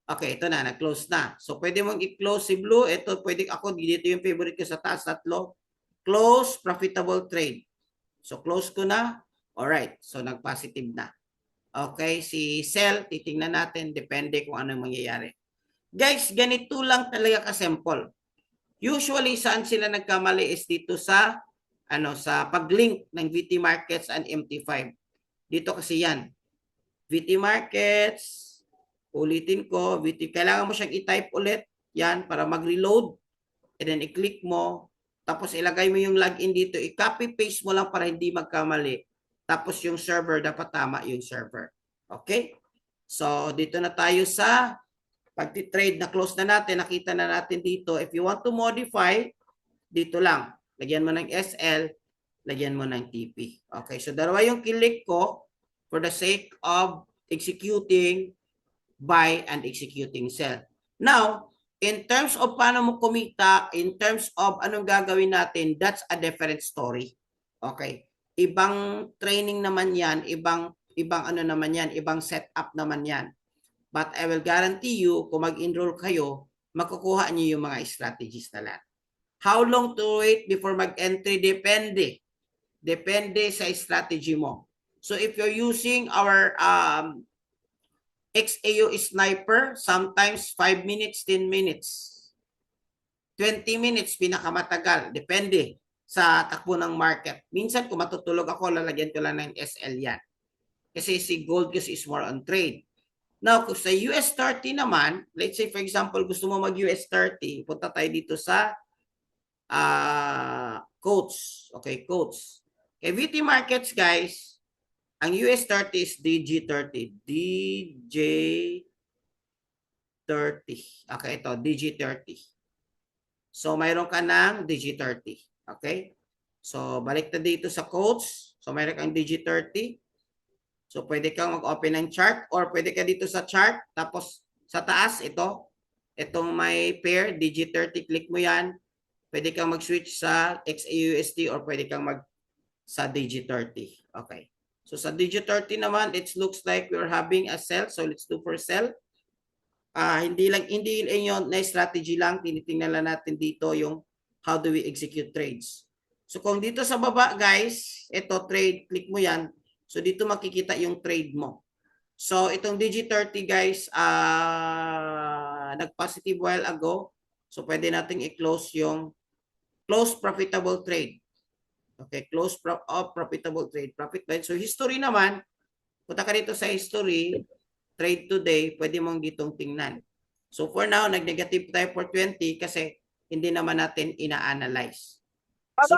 S1: okay, ito na, nag-close na. So, pwede mong i-close si blue. Ito, pwede ako, dito yung favorite ko sa taas, tatlo. Close, profitable trade. So, close ko na. Alright. So, nag-positive na. Okay, si sell, titingnan natin. Depende kung ano mangyayari. Guys, ganito lang talaga ka-simple. Usually, saan sila nagkamali is dito sa sa pag-link ng VT Markets and MT5. Dito kasi yan. VT Markets, ulitin ko, VT, kailangan mo siyang i-type ulit yan para mag-reload. And then i-click mo. Tapos ilagay mo yung login dito. I-copy-paste mo lang para hindi magkamali. Tapos yung server, dapat tama yung server. Okay? So, dito na tayo sa pag-trade na close na natin, nakita na natin dito. If you want to modify, dito lang. Lagyan mo ng SL, lagyan mo ng TP. Okay, so dalawa yung kilik ko for the sake of executing buy and executing sell. Now, in terms of paano mo kumita, in terms of anong gagawin natin, that's a different story. Okay, ibang training naman yan, ibang ano naman yan, ibang setup naman yan. But I will guarantee you, kung mag-enroll kayo, makukuha niyo yung mga strategies na lahat. How long to wait before mag-entry? Depende. Depende sa strategy mo. So if you're using our XAU Sniper, sometimes 5 minutes, 10 minutes. 20 minutes, pinakamatagal. Depende sa takbo ng market. Minsan, kung matutulog ako, lalagyan ko lang ng SL yan. Kasi si gold kasi is more on trade. Now, kung sa US 30 naman, let's say for example, gusto mo mag-US 30, punta tayo dito sa quotes. Okay, quotes. Okay, VT Markets, guys, ang US 30 is DG30. DG30. Okay, ito, DG30. So, mayroon ka ng DG30. Okay? So, balik na dito sa quotes. So, mayroon kang DG30. So, pwede kang mag-open ng chart or pwede ka dito sa chart. Tapos, sa taas, itong may pair, DG30, click mo yan. Pwede kang mag-switch sa XAUSD or pwede kang sa DG30. Okay. So, sa DG30 naman, it looks like we're having a sell. So, let's do for sell. Hindi yun na strategy lang. Tinitingnan lang natin dito yung how do we execute trades. So, kung dito sa baba, guys, ito trade, click mo yan. So, dito makikita yung trade mo. So, itong DG30, guys, nag-positive while ago. So, pwede nating i-close yung close profitable trade. Okay, close profitable trade. Profit line. So, history naman, punta ka dito sa history, trade today, pwede mong ditong tingnan. So, for now, nag-negative tayo for 20 kasi hindi naman natin ina-analyze. So,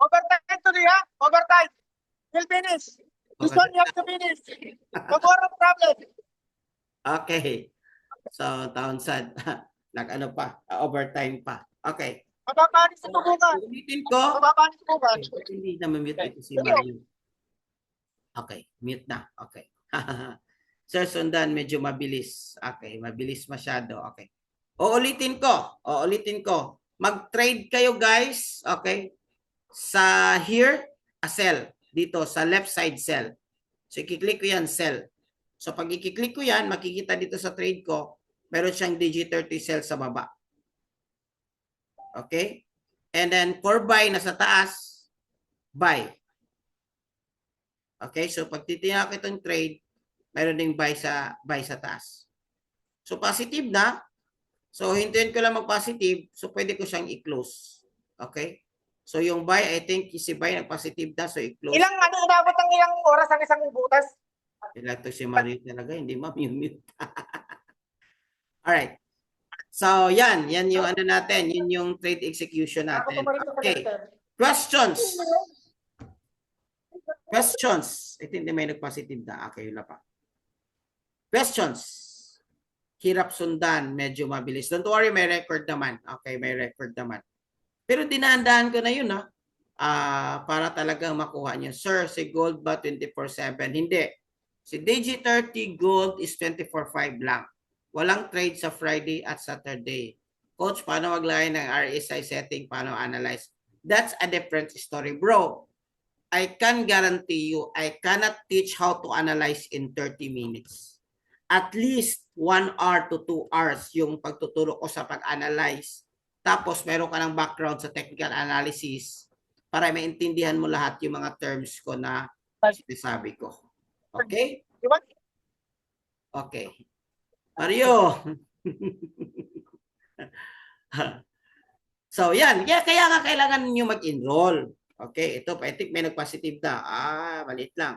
S2: Overtime today, ha? Overtime. Will finish. This one you have to finish. Tomorrow problem.
S1: Okay. So, Townsend, nag-ano pa, overtime pa. Okay.
S2: Mababanis sa bukas.
S1: Ulitin ko.
S2: Mababanis sa bukas.
S1: Okay, hindi na mute ito si Mario. Okay, mute na. Okay. Sir Sundan, medyo mabilis. Okay, mabilis masyado. Okay. Uulitin ko. Mag-trade kayo guys. Okay. Sa here, a sell. Dito, sa left side sell. So, i-click ko yan, sell. So, pag i-click ko yan, makikita dito sa trade ko, meron siyang DG30 sell sa baba. Okay? And then, for buy, nasa taas, buy. Okay? So, pag titingnan ko itong trade, meron ding buy sa taas. So, positive na. So, hintayin ko lang mag-positive. So, pwede ko siyang i-close. Okay? So, yung buy, I think, si buy nag-positive na. So, i-close.
S2: Inabot ng ilang oras ang isang butas?
S1: Ilan to si Mario talaga, hindi ma-mute. Alright. So, yan yung ano natin, yun yung trade execution natin. Okay. Questions? Ito hindi may nag-positive na. Okay, yun na pa. Questions? Hirap sundan, medyo mabilis. Don't worry, may record naman. Okay, may record naman. Pero dinandaan ko na yun, ha? Para talagang makuha niyo. Sir, si gold ba 24/7? Hindi. Si DG30 gold is 24/5 lang. Walang trade sa Friday at Saturday. Coach, paano maglagay ng RSI setting? Paano analyze? That's a different story. Bro, I can guarantee you, I cannot teach how to analyze in 30 minutes. At least 1 hour to 2 hours yung pagtuturo ko sa pag-analyze. Tapos meron ka ng background sa technical analysis para maintindihan mo lahat yung mga terms ko na sinasabi ko. Okay? Okay. Mario. So, yan. Kaya nga kailangan niyo mag-enroll. Okay. Ito, I think may nag-positive na. Maliit lang.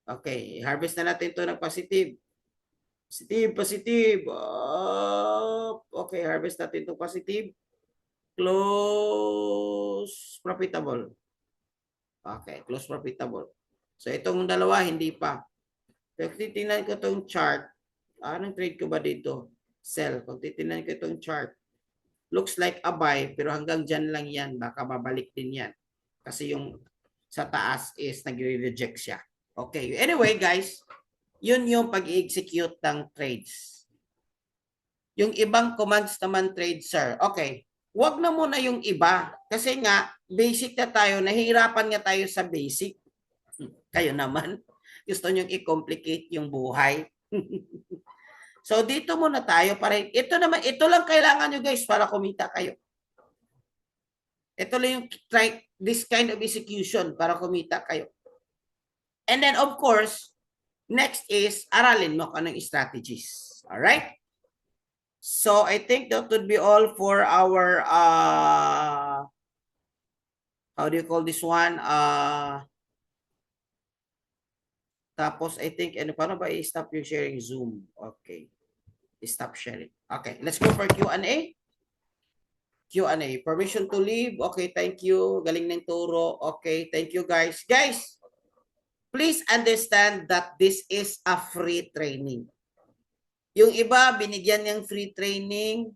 S1: Okay. Harvest na natin ito ng positive. Positive. Okay. Harvest natin ito positive. Close profitable. Okay. Close profitable. So, itong dalawa, hindi pa. Pag titingnan ko itong chart, anong trade ko ba dito? Sell. Pag titingnan ko itong chart, looks like a buy, pero hanggang dyan lang yan. Baka babalik din yan. Kasi yung sa taas is nagre-reject siya. Okay. Anyway, guys, yun yung pag-execute ng trades. Yung ibang commands naman trade, sir. Okay. Huwag na muna yung iba. Kasi nga, basic na tayo. Nahihirapan nga tayo sa basic. Kayo naman. Gusto nyo i-complicate yung buhay. So, dito muna tayo. Ito lang kailangan nyo guys para kumita kayo. Ito lang yung this kind of execution para kumita kayo. And then, of course, next is aralin mo kanang strategies. Alright? So, I think that would be all for our, how do you call this one? Tapos, I think, paano ba i-stop yung sharing Zoom? Okay. Stop sharing. Okay, let's go for Q&A. Q&A. Permission to leave. Okay, thank you. Galing ng turo. Okay, thank you guys. Guys, please understand that this is a free training. Yung iba, binigyan niyang free training,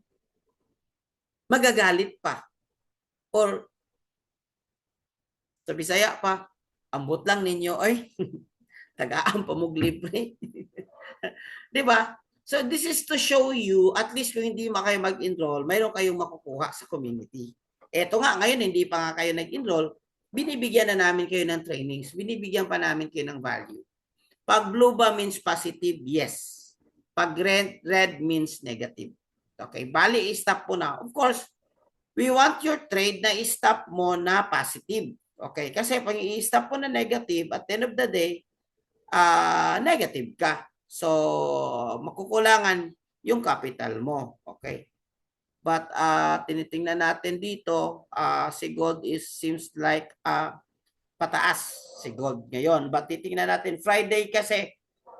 S1: magagalit pa. Or, sa Bisaya pa, ambot lang ninyo, ay, tagaan pa mong libre. Diba? So, this is to show you, at least kung hindi kayo mag-enroll, mayroon kayong makukuha sa community. Eto nga, ngayon, hindi pa nga kayo nag-enroll, binibigyan na namin kayo ng trainings, binibigyan pa namin kayo ng value. Pag blue ba means positive, yes. Pag red means negative. Okay, bali, i-stop mo na. Of course, we want your trade na i-stop mo na positive. Okay, kasi pag i-stop mo na negative, at the end of the day, negative ka. So, makukulangan yung capital mo. Okay. But, tinitingnan natin dito, si gold seems like pataas si gold ngayon. But titingnan natin, Friday kasi,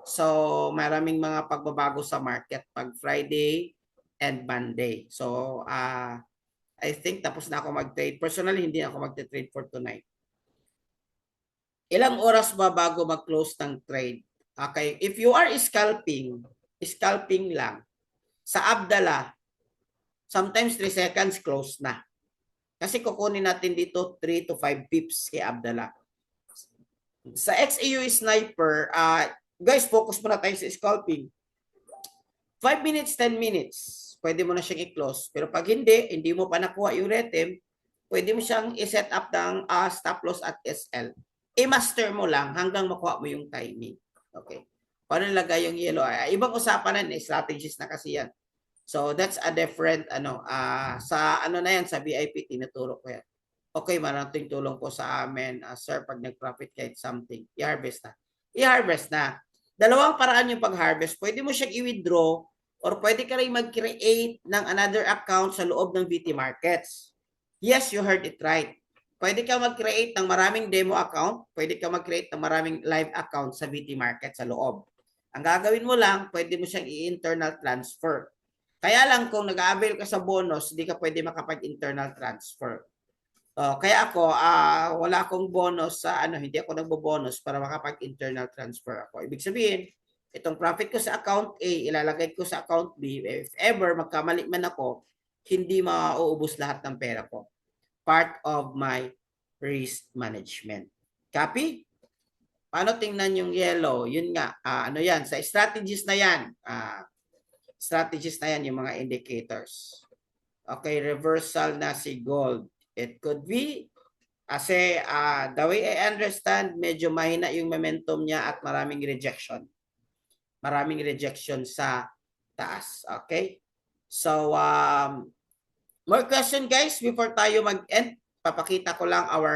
S1: so maraming mga pagbabago sa market pag Friday and Monday. So, I think tapos na ako mag-trade. Personally, hindi ako mag-trade for tonight. Ilang oras ba bago mag-close ng trade? Okay, if you are scalping lang, sa Abdala, sometimes 3 seconds close na. Kasi kukunin natin dito 3 to 5 pips kay Abdala. Sa XAU Sniper, guys, focus muna tayo sa scalping. 5 minutes, 10 minutes, pwede mo na siyang i-close. Pero pag hindi mo pa nakuha yung retem, pwede mo siyang i-set up ng stop loss at SL. I-master mo lang hanggang makuha mo yung timing. Okay. Paano nilagay yung yellow? Ibang usapan na, strategies na kasi yan. So that's a different sa ano na yan, sa VIP tinuturo ko yan. Okay, maraming tulong po sa amin. Sir, pag nag-profit kahit something, i-harvest na. I-harvest na. Dalawang paraan yung pag-harvest. Pwede mo siyang i-withdraw or pwede ka rin mag-create ng another account sa loob ng VT Markets. Yes, you heard it right. Pwede ka mag-create ng maraming demo account, pwede ka mag-create ng maraming live account sa VT Market sa loob. Ang gagawin mo lang, pwede mo siyang i-internal transfer. Kaya lang kung nag-avail ka sa bonus, hindi ka pwede makapag-internal transfer. Kaya ako, wala akong bonus sa hindi ako nagbo-bonus para makapag-internal transfer ako. Ibig sabihin, itong profit ko sa account A, ilalagay ko sa account B. If ever magkamali man ako, hindi mauubos lahat ng pera ko. Part of my risk management. Copy? Paano tingnan yung yellow? Yun nga, ano yan? Sa strategies na yan. Strategies na yan, yung mga indicators. Okay, reversal na si gold. It could be, kasi the way I understand, medyo mahina yung momentum niya at maraming rejection. Maraming rejection sa taas. Okay? So, more question guys before tayo mag-end. Papakita ko lang our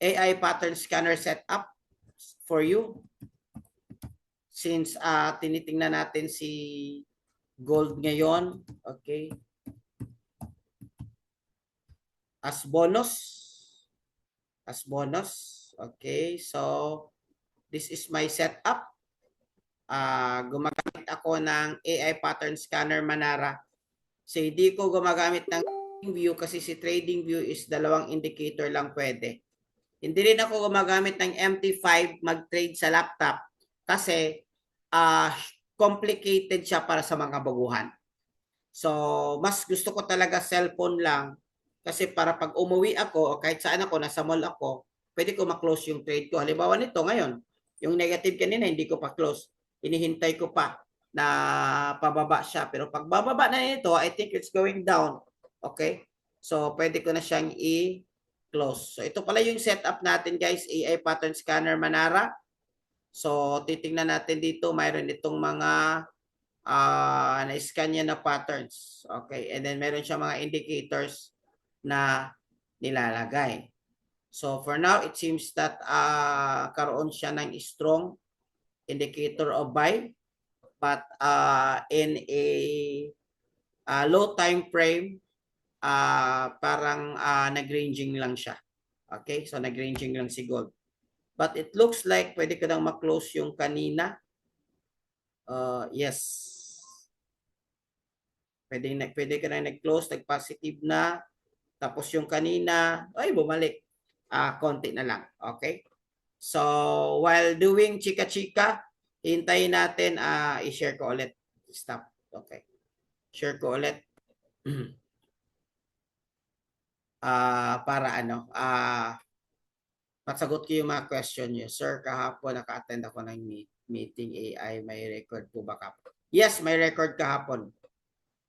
S1: AI pattern scanner setup for you. Since tinitingnan natin si gold ngayon. Okay. As bonus. Okay. So, this is my setup. Gumagamit ako ng AI pattern scanner Manara. So, hindi ko gumagamit ng view kasi si trading view is dalawang indicator lang pwede. Hindi rin ako gumagamit ng MT5 mag-trade sa laptop kasi complicated siya para sa mga baguhan. So, mas gusto ko talaga cellphone lang kasi para pag umuwi ako o kahit saan ako, nasa mall ako, pwede ko ma-close yung trade ko. Halimbawa nito ngayon, yung negative kanina, hindi ko pa close. Hinihintay ko pa na pababa siya. Pero pag bababa na nito, I think it's going down. Okay? So, pwede ko na siyang i-close. So, ito pala yung setup natin guys, AI Pattern Scanner Manara. So, titingnan natin dito, mayroon itong mga na-scan niya na patterns. Okay? And then, meron siya mga indicators na nilalagay. So, for now, it seems that karoon siya ng strong indicator of buy. But in a low time frame, parang nag-ranging lang siya. Okay? So, nag-ranging lang si gold. But it looks like pwede ko nang ma-close yung kanina. Yes. Pwede ka nang nag-close, nag-positive na. Tapos yung kanina, ay bumalik. Konti na lang. Okay? So, while doing chika-chika, hintayin natin, i-share ko ulit. Stop. Okay. Share ko ulit. Para masagot ko yung mga question niyo. Sir, kahapon naka-attend ako ng meeting AI. May record po ba kahapon? Yes, may record kahapon.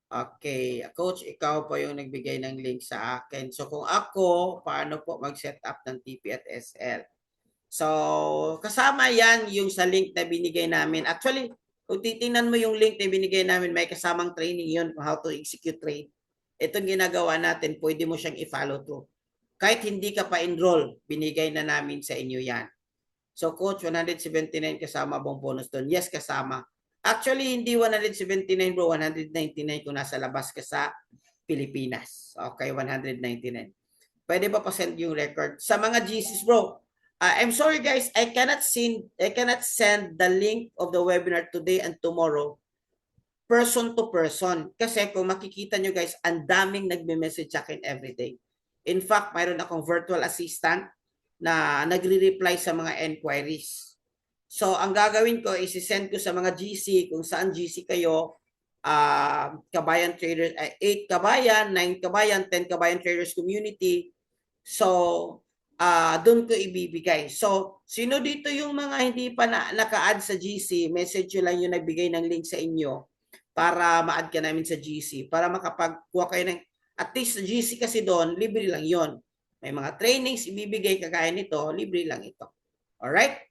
S1: Okay. Coach, ikaw po yung nagbigay ng link sa akin. So, kung ako, paano po mag-set up ng TP at SL? So, kasama yan yung sa link na binigay namin. Actually, kung titingnan mo yung link na binigay namin, may kasamang training yun kung how to execute trade. Itong ginagawa natin, pwede mo siyang i-follow through. Kahit hindi ka pa enroll, binigay na namin sa inyo yan. So, Coach, 179 kasama bang bonus doon? Yes, kasama. Actually, hindi 179 bro, 199 kung nasa labas ka sa Pilipinas. Okay, 199. Pwede ba pa-send yung record? Sa mga GCs bro, I'm sorry guys, I cannot send the link of the webinar today and tomorrow person to person. Kasi kung makikita nyo guys, ang daming nagme-message sa akin everyday. In fact, mayroon akong virtual assistant na nagre-reply sa mga enquiries. So, ang gagawin ko is send ko sa mga GC kung saan GC kayo, Kabayan Traders, 8 Kabayan, 9 Kabayan, 10 Kabayan Traders Community. So, doon ko ibibigay. So, sino dito yung mga hindi pa naka-add sa GC, message nyo lang yung nagbigay ng link sa inyo para ma-add ka namin sa GC, para makapagkuha kayo ng, at least sa GC kasi doon, libre lang yon. May mga trainings ibibigay kagaya nito, libre lang ito. Alright?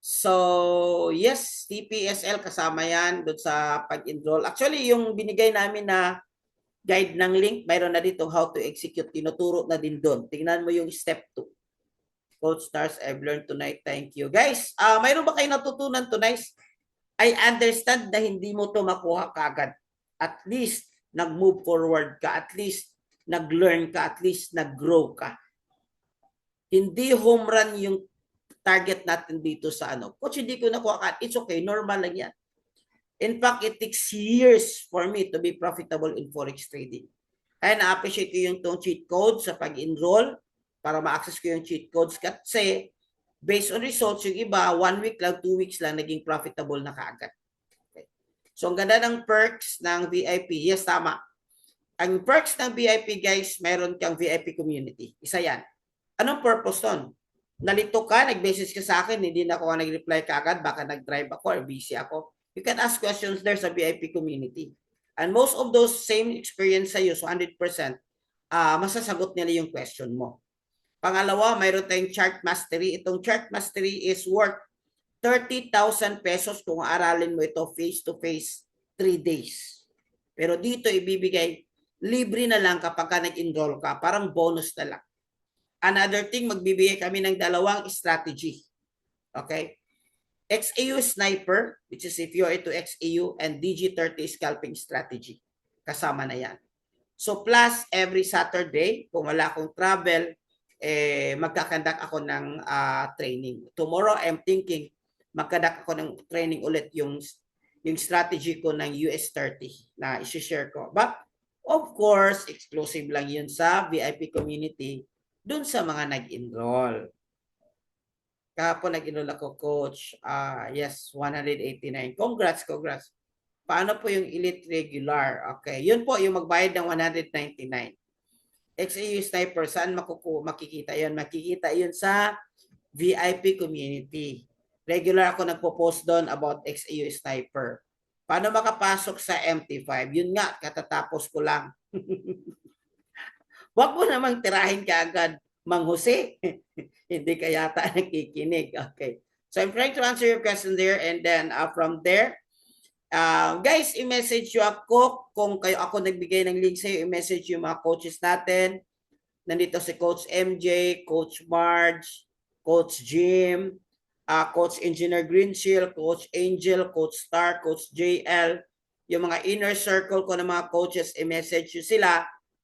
S1: So, yes, TPSL kasama yan doon sa pag-enroll. Actually, yung binigay namin na guide ng link, mayroon na dito how to execute. Tinuturo na din doon. Tingnan mo yung step 2. Coach Stars, I've learned tonight. Thank you. Guys, mayroon ba kayo natutunan tonight? I understand na hindi mo to makuha kagad. At least, nag-move forward ka. At least, nag-learn ka. At least, nag-grow ka. Hindi home run yung target natin dito sa ano. Coach, hindi ko nakuha ka. It's okay. Normal lang yan. In fact, it takes years for me to be profitable in Forex trading. Kaya na-appreciate ko yung tong cheat code sa pag-enroll para ma-access ko yung cheat codes kasi based on results, yung iba, 1 week lang, 2 weeks lang, naging profitable na kaagad. Okay. So, ang ganda ng perks ng VIP. Yes, tama. Ang perks ng VIP, guys, meron kang VIP community. Isa yan. Anong purpose nun? Nalito ka, nag-message ka sa akin, hindi na ako nag-reply kaagad, baka nag-drive ako or busy ako. You can ask questions there sa VIP community. And most of those same experience sa'yo, so 100%, masasagot nila yung question mo. Pangalawa, mayroon tayong chart mastery. Itong chart mastery is worth 30,000 pesos kung aralin mo ito face-to-face 3 days. Pero dito ibibigay, libre na lang kapag ka nag-enroll ka, parang bonus na lang. Another thing, magbibigay kami ng 2 strategy. Okay? XAU Sniper, which is if you're into XAU, and DG30 Scalping Strategy. Kasama na yan. So plus, every Saturday, kung wala akong travel, magkakandak ako ng training. Tomorrow, I'm thinking, magkadak ako ng training ulit yung strategy ko ng US30 na isi-share ko. But, of course, exclusive lang yun sa VIP community dun sa mga nag-enroll. Kahapon nag-enroll ako, coach. Yes, 189. Congrats. Paano po yung Elite Regular? Okay, yun po yung magbayad ng 199. XAU Sniper, saan makikita yun? Makikita yun sa VIP community. Regular ako nagpo-post doon about XAU Sniper. Paano makapasok sa MT5? Yun nga, katatapos ko lang. Huwag mo namang tirahin ka agad, Mang Jose. Hindi ka yata nakikinig. Okay. So I'm trying to answer your question there, and then from there, guys, i-message nyo ako kung kayo ako nagbigay ng link sa'yo, i-message yung mga coaches natin. Nandito si Coach MJ, Coach Marge, Coach Jim, Coach Engineer Greenshield, Coach Angel, Coach Star, Coach JL. Yung mga inner circle ko ng mga coaches, i-message nyo sila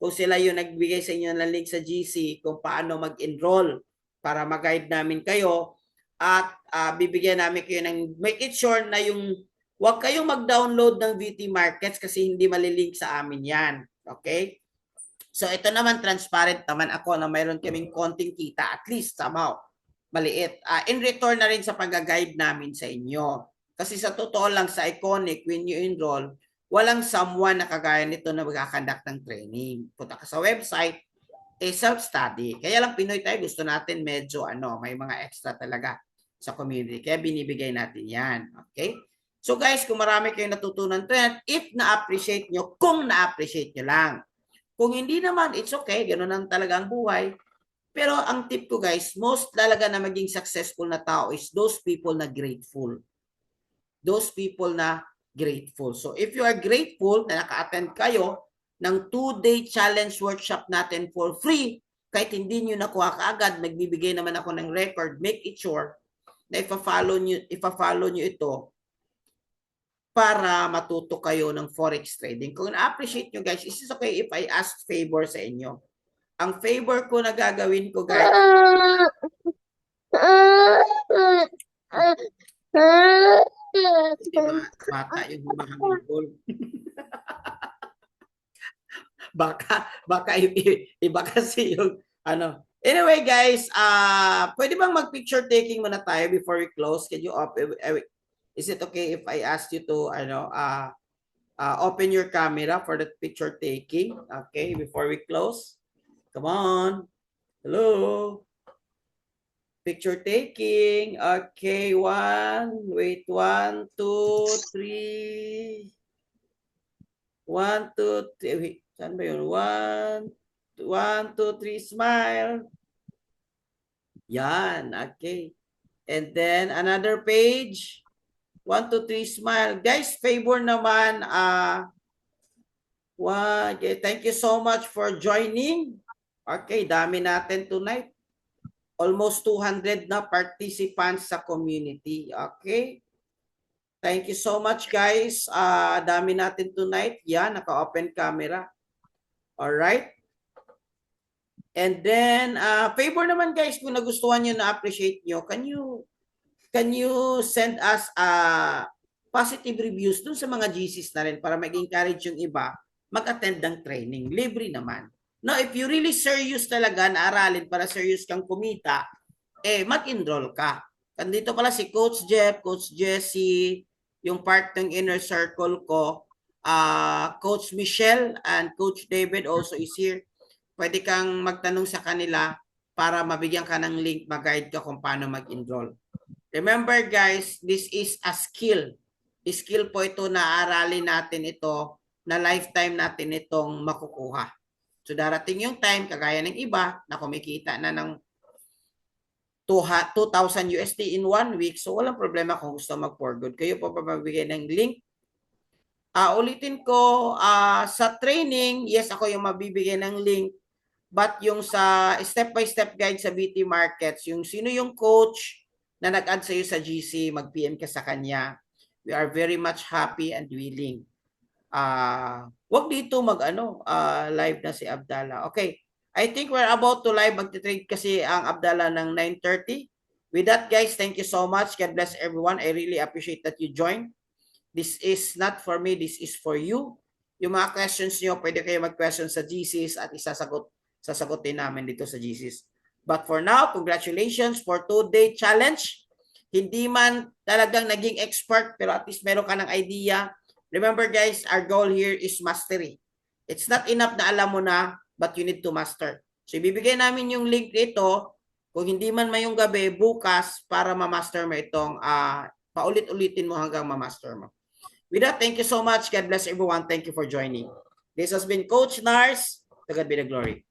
S1: kung sila yung nagbigay sa inyo ng link sa GC kung paano mag-enroll para mag-guide namin kayo at bibigyan namin kayo ng make it sure na yung huwag kayong mag-download ng VT Markets kasi hindi malilink sa amin yan. Okay? So ito naman transparent naman ako na mayroon kaming konting kita at least somehow maliit. In return na rin sa pag-guide namin sa inyo. Kasi sa totoo lang sa Iconic when you enroll, walang someone na kagaya nito na magkakandak ng training. Punta ka sa website, self-study. Kaya lang Pinoy tayo, gusto natin medyo may mga extra talaga sa community. Kaya binibigay natin yan. Okay? So guys, kung marami kayong natutunan to yan, if na-appreciate nyo, kung na-appreciate nyo lang. Kung hindi naman, it's okay. Ganun ang talaga ang buhay. Pero ang tip ko guys, most talaga na maging successful na tao is those people na grateful. Those people na grateful. So if you are grateful na naka-attend kayo ng 2-day challenge workshop natin for free, kahit hindi nyo nakuha kaagad, nagbibigay naman ako ng record, make it sure na ipa-follow nyo ito para matuto kayo ng Forex trading. Kung na-appreciate nyo guys, is it okay if I ask favor sa inyo? Ang favor ko na gagawin ko guys, bata yung humahamibol. baka iba kasi yung Ano? Anyway, guys, pwede bang mag-picture taking muna tayo before we close? Can you is it okay if I ask you to open your camera for the picture taking? Okay, before we close. Come on. Hello. Picture taking. Okay, wait, 1, 2, 3. 1, 2, 3. Wait, saan ba yun? 1, 2, 3, smile. Yan, okay. And then another page. 1, 2, 3, smile. Guys, favor naman. Okay, thank you so much for joining. Okay, dami natin tonight. Almost 200 na participants sa community. Okay. Thank you so much, guys. Dami natin tonight. Yan, naka-open camera. All right. And then, favor naman, guys, kung nagustuhan nyo, na-appreciate nyo, can you send us positive reviews dun sa mga GCs na rin para mag-encourage yung iba mag-attend ng training. Libre naman. No, if you really serious talaga na aralin para serious kang kumita, mag-enroll ka. Nandito pala si Coach Jeff, Coach Jessie, yung part ng inner circle ko, Coach Michelle and Coach David also is here. Pwede kang magtanong sa kanila para mabigyan ka ng link, mag-guide ka kung paano mag-enroll. Remember guys, this is a skill. Skill po ito na aralin natin ito, na lifetime natin itong makukuha. So darating yung time, kagaya ng iba, na kumikita na ng 2,000 USD in 1 week. So walang problema kung gusto mag-for good. Kayo po pa magbigay ng link. Ulitin ko, sa training, yes, ako yung mabibigay ng link. But yung sa step-by-step guide sa BT Markets, yung sino yung coach na nag-add sa'yo sa GC, mag-PM ka sa kanya. We are very much happy and willing. Wag dito live na si Abdallah. Okay. I think we're about to live. Magti-trade kasi ang Abdallah ng 9:30. With that, guys, thank you so much. God bless everyone. I really appreciate that you joined. This is not for me. This is for you. Yung mga questions nyo, pwede kayo mag-question sa GCs at sasagutin namin dito sa GCs. But for now, congratulations for 2-day challenge. Hindi man talagang naging expert, pero at least meron ka ng idea. Remember guys, our goal here is mastery. It's not enough na alam mo na, but you need to master. So ibibigay namin yung link dito, kung hindi man mayong gabi, bukas, para ma-master mo itong, paulit-ulitin mo hanggang ma-master mo. With that, thank you so much. God bless everyone. Thank you for joining. This has been Coach Nars. To God be the glory.